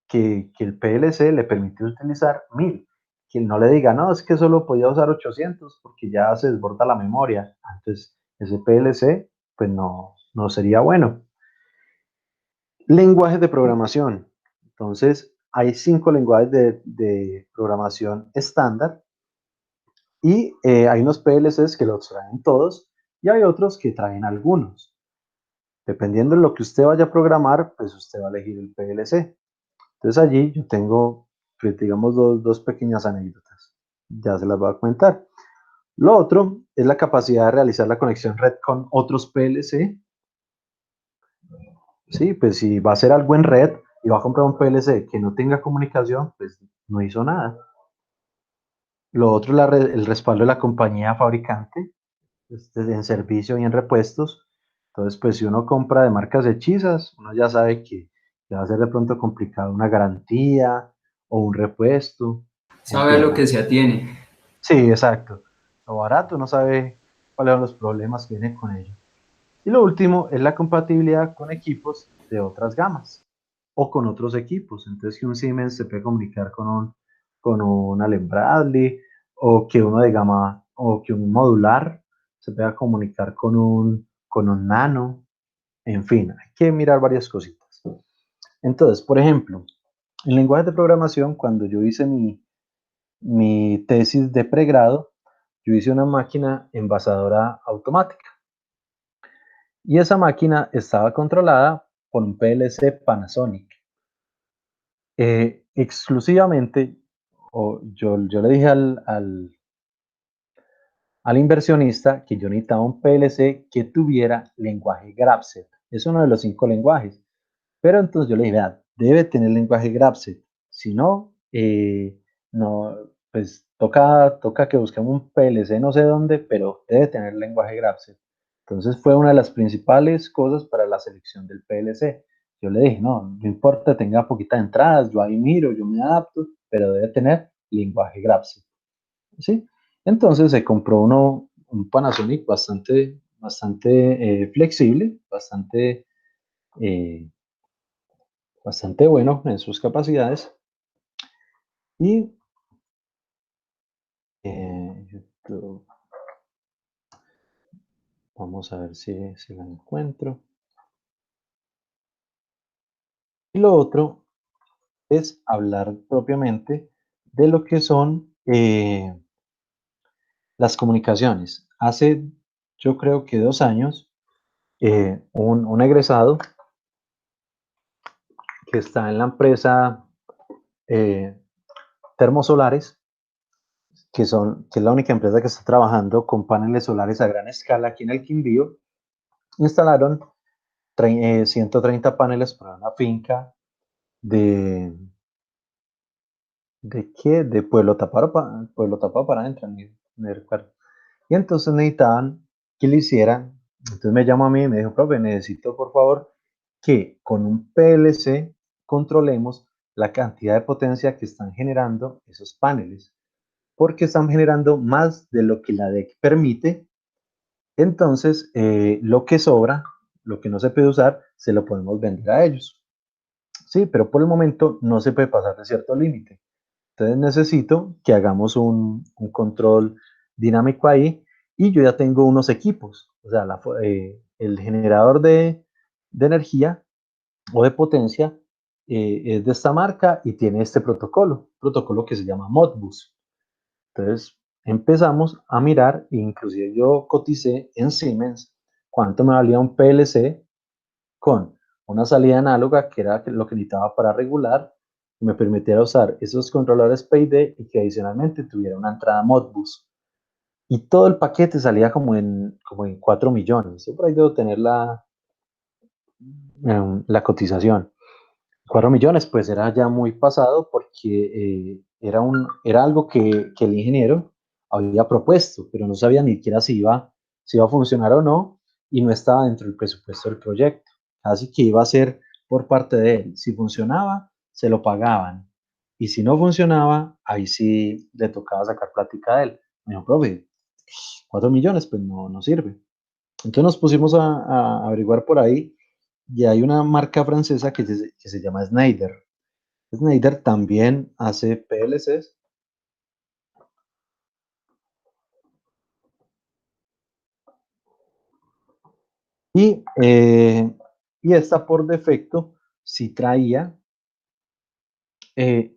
que el PLC le permite utilizar 1000. Que no le diga, no, es que solo podía usar 800 porque ya se desborda la memoria. Entonces, ese PLC, pues no sería bueno. Lenguajes de programación. Entonces, hay 5 lenguajes de programación estándar y hay unos PLCs que los traen todos y hay otros que traen algunos. Dependiendo de lo que usted vaya a programar, pues usted va a elegir el PLC. Entonces allí yo tengo, pues, digamos, dos pequeñas anécdotas. Ya se las voy a comentar. Lo otro es la capacidad de realizar la conexión red con otros PLC. Sí, pues si va a hacer algo en red y va a comprar un PLC que no tenga comunicación, pues no hizo nada. Lo otro es el respaldo de la compañía fabricante, en servicio y en repuestos. Entonces, pues si uno compra de marcas hechizas, uno ya sabe que va a ser de pronto complicado una garantía o un repuesto, Sabe a lo entienda. que se atiene. Sí, exacto. Lo barato, uno sabe cuáles son los problemas que vienen con ello. Y lo último es la compatibilidad con equipos de otras gamas o con otros equipos. Entonces, que un Siemens se puede comunicar con un Allen Bradley o que uno de gama o que un modular se pueda comunicar con un Nano. En fin, hay que mirar varias cositas. Entonces, por ejemplo, en lenguajes de programación, cuando yo hice mi tesis de pregrado, yo hice una máquina envasadora automática. Y esa máquina estaba controlada por un PLC Panasonic. Exclusivamente, yo le dije al inversionista que yo necesitaba un PLC que tuviera lenguaje Grapset. Es uno de los 5 lenguajes. Pero entonces yo le dije, vea, debe tener lenguaje Grapset. Si no, no, pues toca que busquemos un PLC no sé dónde, pero debe tener lenguaje Grapset. Entonces fue una de las principales cosas para la selección del PLC. Yo le dije, no importa, tenga poquitas entradas, yo ahí miro, yo me adapto, pero debe tener lenguaje Grapset. ¿Sí? Entonces se compró un Panasonic bastante flexible, eh, bastante bueno en sus capacidades. Y YouTube, vamos a ver si la encuentro. Y lo otro es hablar propiamente de lo que son las comunicaciones. Hace, yo creo que 2 años, un egresado que está en la empresa eh, Termosolares, que es la única empresa que está trabajando con paneles solares a gran escala aquí en el Quindío, instalaron 130 paneles para una finca de, ¿de qué? De Pueblo Tapado para adentro, ni recuerdo. Y entonces necesitaban que le hicieran, entonces me llamó a mí y me dijo, profe, necesito por favor que con un PLC controlemos la cantidad de potencia que están generando esos paneles, porque están generando más de lo que la DEC permite. Entonces, lo que sobra, lo que no se puede usar, se lo podemos vender a ellos. Sí, pero por el momento no se puede pasar de cierto límite. Entonces necesito que hagamos un control dinámico ahí y yo ya tengo unos equipos. O sea, el generador de energía o de potencia es de esta marca y tiene este protocolo que se llama Modbus. Entonces empezamos a mirar, inclusive yo coticé en Siemens cuánto me valía un PLC con una salida análoga, que era lo que necesitaba para regular, que me permitiera usar esos controladores PID y que adicionalmente tuviera una entrada Modbus. Y todo el paquete salía como en 4 millones. Yo por ahí debo tener la cotización. 4 millones, pues era ya muy pasado porque era algo que el ingeniero había propuesto, pero no sabía ni siquiera si iba a funcionar o no y no estaba dentro del presupuesto del proyecto. Así que iba a ser por parte de él. Si funcionaba, se lo pagaban. Y si no funcionaba, ahí sí le tocaba sacar plática a él. Me dijo, profe, 4 millones, pues no sirve. Entonces nos pusimos a averiguar por ahí y hay una marca francesa que se llama Schneider. Schneider también hace PLCs y esta por defecto sí traía eh,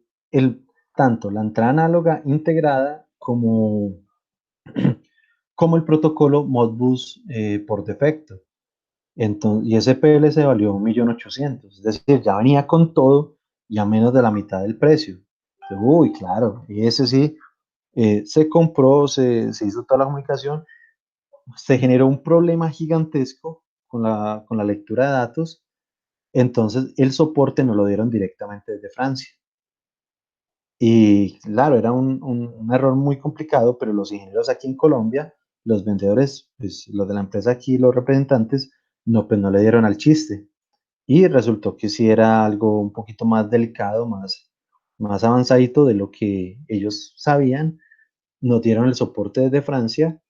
tanto la entrada análoga integrada como el protocolo Modbus por defecto. Entonces, y ese PLC valió 1.800.000, es decir, ya venía con todo y a menos de la mitad del precio. Entonces, uy, claro, y ese sí, Se compró, se hizo toda la comunicación, se generó un problema gigantesco con la lectura de datos, entonces el soporte nos lo dieron directamente desde Francia. Y claro, era un error muy complicado, pero los ingenieros aquí en Colombia, los vendedores, pues, los de la empresa aquí, los representantes, no, pues no le dieron al chiste. Y resultó que sí era algo un poquito más delicado, más avanzadito de lo que ellos sabían. Nos dieron el soporte desde Francia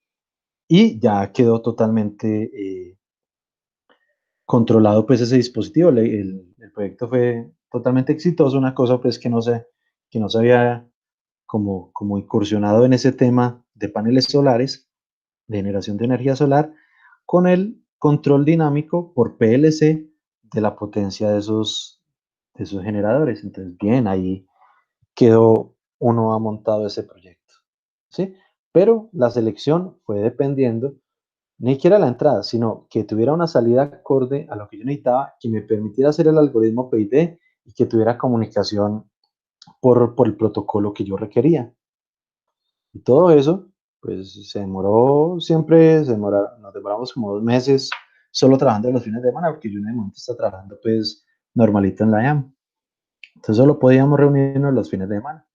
y ya quedó totalmente controlado pues ese dispositivo. El proyecto fue totalmente exitoso, una cosa pues que no se había como incursionado en ese tema de paneles solares, de generación de energía solar, con el control dinámico por PLC de la potencia de esos generadores. Entonces, bien, ahí quedó uno ha montado ese proyecto, ¿sí? Pero la selección fue dependiendo, ni siquiera la entrada, sino que tuviera una salida acorde a lo que yo necesitaba, que me permitiera hacer el algoritmo PID y que tuviera comunicación por el protocolo que yo requería. Y todo eso, pues se demoró, nos demoramos como 2 meses solo trabajando los fines de semana, porque yo en el momento estaba trabajando pues normalito en la IAM. Entonces solo podíamos reunirnos los fines de semana.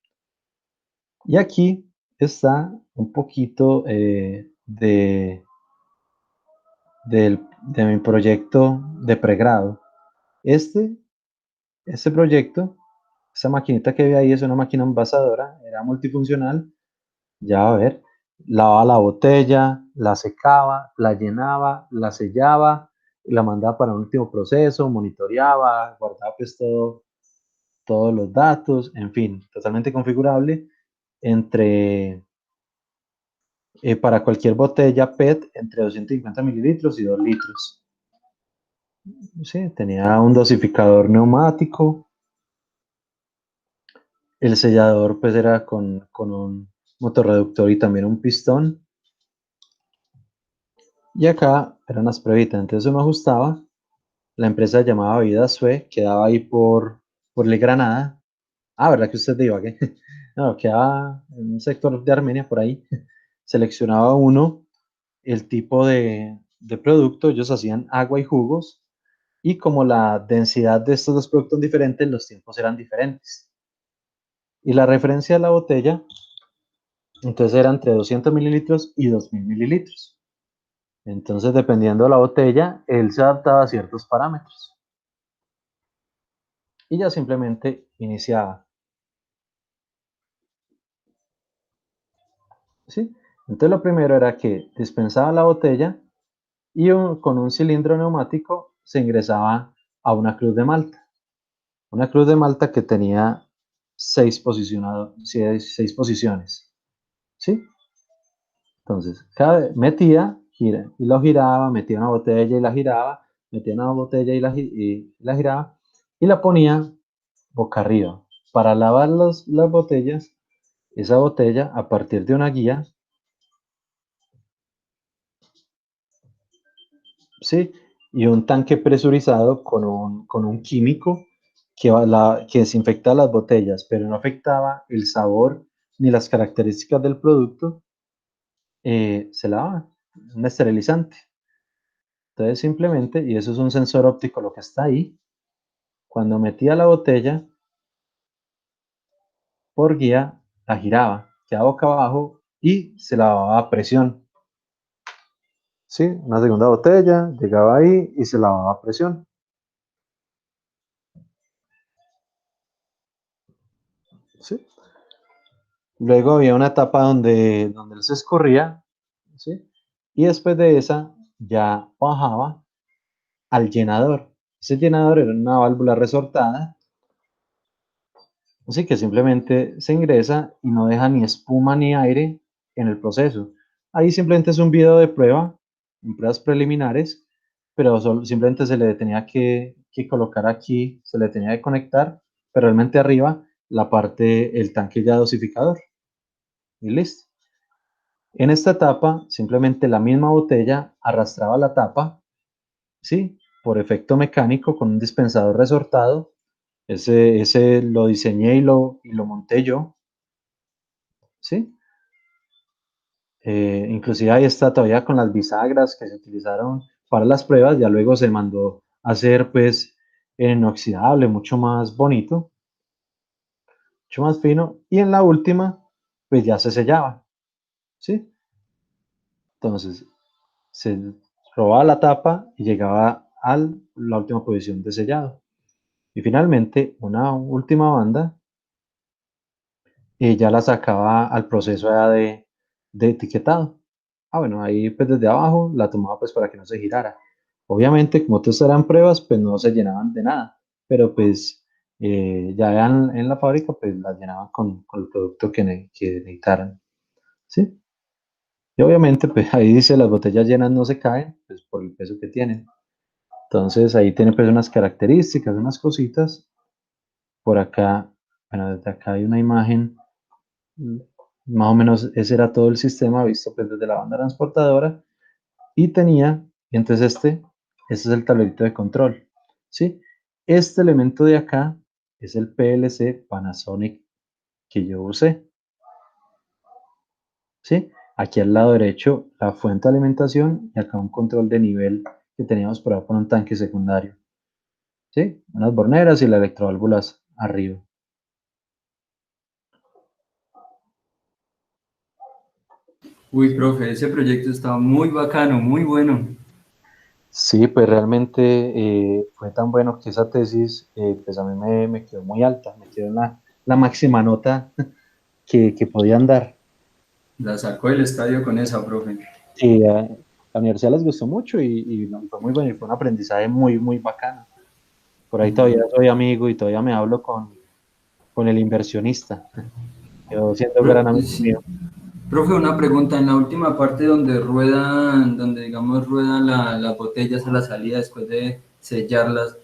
Y aquí está un poquito de mi proyecto de pregrado. Este, este proyecto, esta maquinita que ve ahí es una máquina envasadora, era multifuncional. Ya va a ver, lavaba la botella, la secaba, la llenaba, la sellaba, y la mandaba para un último proceso, monitoreaba, guardaba pues todos los datos, en fin, totalmente configurable para cualquier botella PET entre 250 mililitros y 2 litros. Sí, tenía un dosificador neumático, el sellador pues era con un motorreductor y también un pistón. Y acá eran las pruebitas, entonces uno ajustaba. La empresa se llamaba Vida Sue, quedaba ahí por Le Granada. Ah, ¿verdad que usted de Ibagué? No, quedaba en un sector de Armenia por ahí. Seleccionaba uno el tipo de producto, ellos hacían agua y jugos, y como la densidad de estos dos productos son diferentes, los tiempos eran diferentes. Y la referencia de la botella, entonces era entre 200 mililitros y 2000 mililitros. Entonces, dependiendo de la botella, él se adaptaba a ciertos parámetros. Y ya simplemente iniciaba. ¿Sí? Entonces lo primero era que dispensaba la botella y con un cilindro neumático se ingresaba a una cruz de malta. Una cruz de malta que tenía seis posiciones. ¿Sí? Entonces, metía, y lo giraba, metía una botella y la giraba, metía una botella y la giraba, y la ponía boca arriba. Para lavar las botellas, esa botella, a partir de una guía, ¿sí? Y un tanque presurizado con un químico que desinfecta las botellas, pero no afectaba el sabor ni las características del producto, se lava, un esterilizante. Entonces simplemente, y eso es un sensor óptico lo que está ahí, cuando metía la botella por guía, la giraba, quedaba boca abajo y se lavaba a presión. ¿Sí? Una segunda botella, llegaba ahí y se lavaba a presión. ¿Sí? Luego había una etapa donde él se escurría, ¿sí? Y después de esa ya bajaba al llenador. Ese llenador era una válvula resortada, así que simplemente se ingresa y no deja ni espuma ni aire en el proceso. Ahí simplemente es un video de prueba, en pruebas preliminares, pero simplemente se le tenía que colocar aquí, se le tenía que conectar, pero realmente arriba la parte, el tanque ya dosificador. Y listo. En esta etapa, simplemente la misma botella arrastraba la tapa, ¿sí? Por efecto mecánico con un dispensador resortado. Ese lo diseñé y lo monté yo, ¿sí? Inclusive ahí está todavía con las bisagras que se utilizaron para las pruebas, ya luego se mandó a hacer pues en inoxidable, mucho más bonito, mucho más fino, y en la última pues ya se sellaba, ¿sí? Entonces se probaba la tapa y llegaba a la última posición de sellado. Y finalmente una última banda y ya la sacaba al proceso ya de etiquetado. Bueno, ahí pues desde abajo la tomaba pues para que no se girara. Obviamente, como todas eran pruebas, pues no se llenaban de nada, pero pues ya en la fábrica pues las llenaban con el producto que necesitaran, ¿sí? Y obviamente pues ahí dice las botellas llenas no se caen, pues por el peso que tienen. Entonces ahí tiene pues unas características, unas cositas. Por acá, bueno, desde acá hay una imagen. Mm, Más o menos ese era todo el sistema visto pues desde la banda transportadora y tenía, y entonces este es el tablerito de control, ¿sí? Este elemento de acá es el PLC Panasonic que yo usé, ¿sí? Aquí al lado derecho la fuente de alimentación y acá un control de nivel que teníamos por ahí por un tanque secundario, ¿sí? Unas borneras y las electroválvulas arriba. Uy, profe, ese proyecto está muy bacano, muy bueno. Sí, pues realmente fue tan bueno que esa tesis, pues a mí me quedó muy alta, me quedó en la máxima nota que podían dar. La sacó del estadio con esa, profe. Sí, a la universidad les gustó mucho y no, fue muy bueno y fue un aprendizaje muy, muy bacano. Por ahí todavía Mm. soy amigo y todavía me hablo con el inversionista, quedó siendo un gran amigo Sí. mío. Profe, una pregunta, en la última parte donde ruedan, donde digamos ruedan las botellas a la salida después de sellarlas,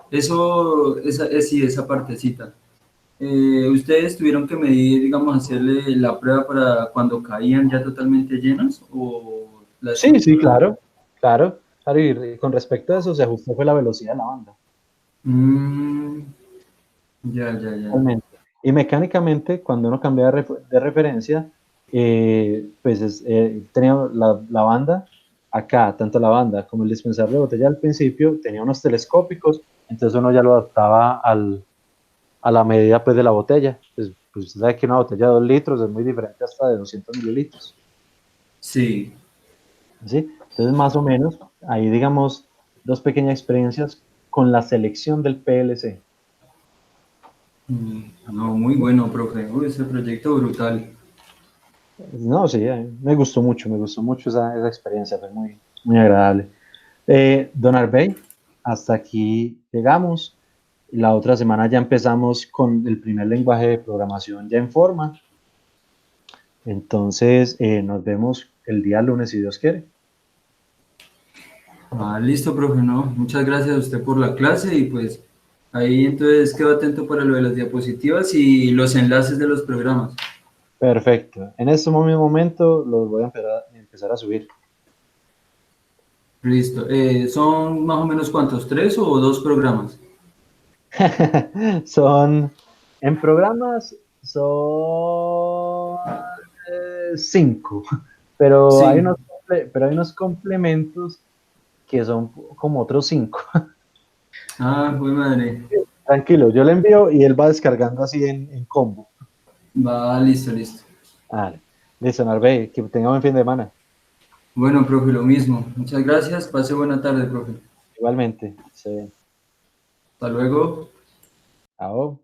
sí, esa partecita. ¿Ustedes tuvieron que medir, digamos, hacerle la prueba para cuando caían ya totalmente llenas o la Sí, sí, estructura? claro, claro. Claro, y con respecto a eso se ajustó fue la velocidad de la banda. Mm, ya, ya, ya. Totalmente. Y mecánicamente, cuando uno cambia de referencia, pues tenía la banda acá, tanto la banda como el dispensador de botella al principio, tenía unos telescópicos, entonces uno ya lo adaptaba a la medida pues, de la botella. Pues usted sabe que una botella de 2 litros es muy diferente hasta de 200 mililitros. Sí. ¿Sí? Entonces, más o menos, ahí digamos dos pequeñas experiencias con la selección del PLC. No, muy bueno, profe. Uy, ese proyecto brutal. No, sí, me gustó mucho esa experiencia, fue muy, muy agradable. Don Arbey, hasta aquí llegamos. La otra semana ya empezamos con el primer lenguaje de programación ya en forma. Entonces, nos vemos el día lunes, si Dios quiere. Ah, listo, profe, no. Muchas gracias a usted por la clase y pues ahí entonces quedo atento para lo de las diapositivas y los enlaces de los programas. Perfecto. En este mismo momento los voy a empezar a subir. Listo. ¿Son más o menos cuántos? ¿Tres o dos programas? Son, en programas, son 5, Sí. pero hay unos complementos que son como otros 5. Ah, fue madre. Tranquilo, yo le envío y él va descargando así en combo. Va, listo, listo. Vale. Listo, Narvé, que tenga buen fin de semana. Bueno, profe, lo mismo. Muchas gracias. Pase buena tarde, profe. Igualmente. Sí. Hasta luego. Chao.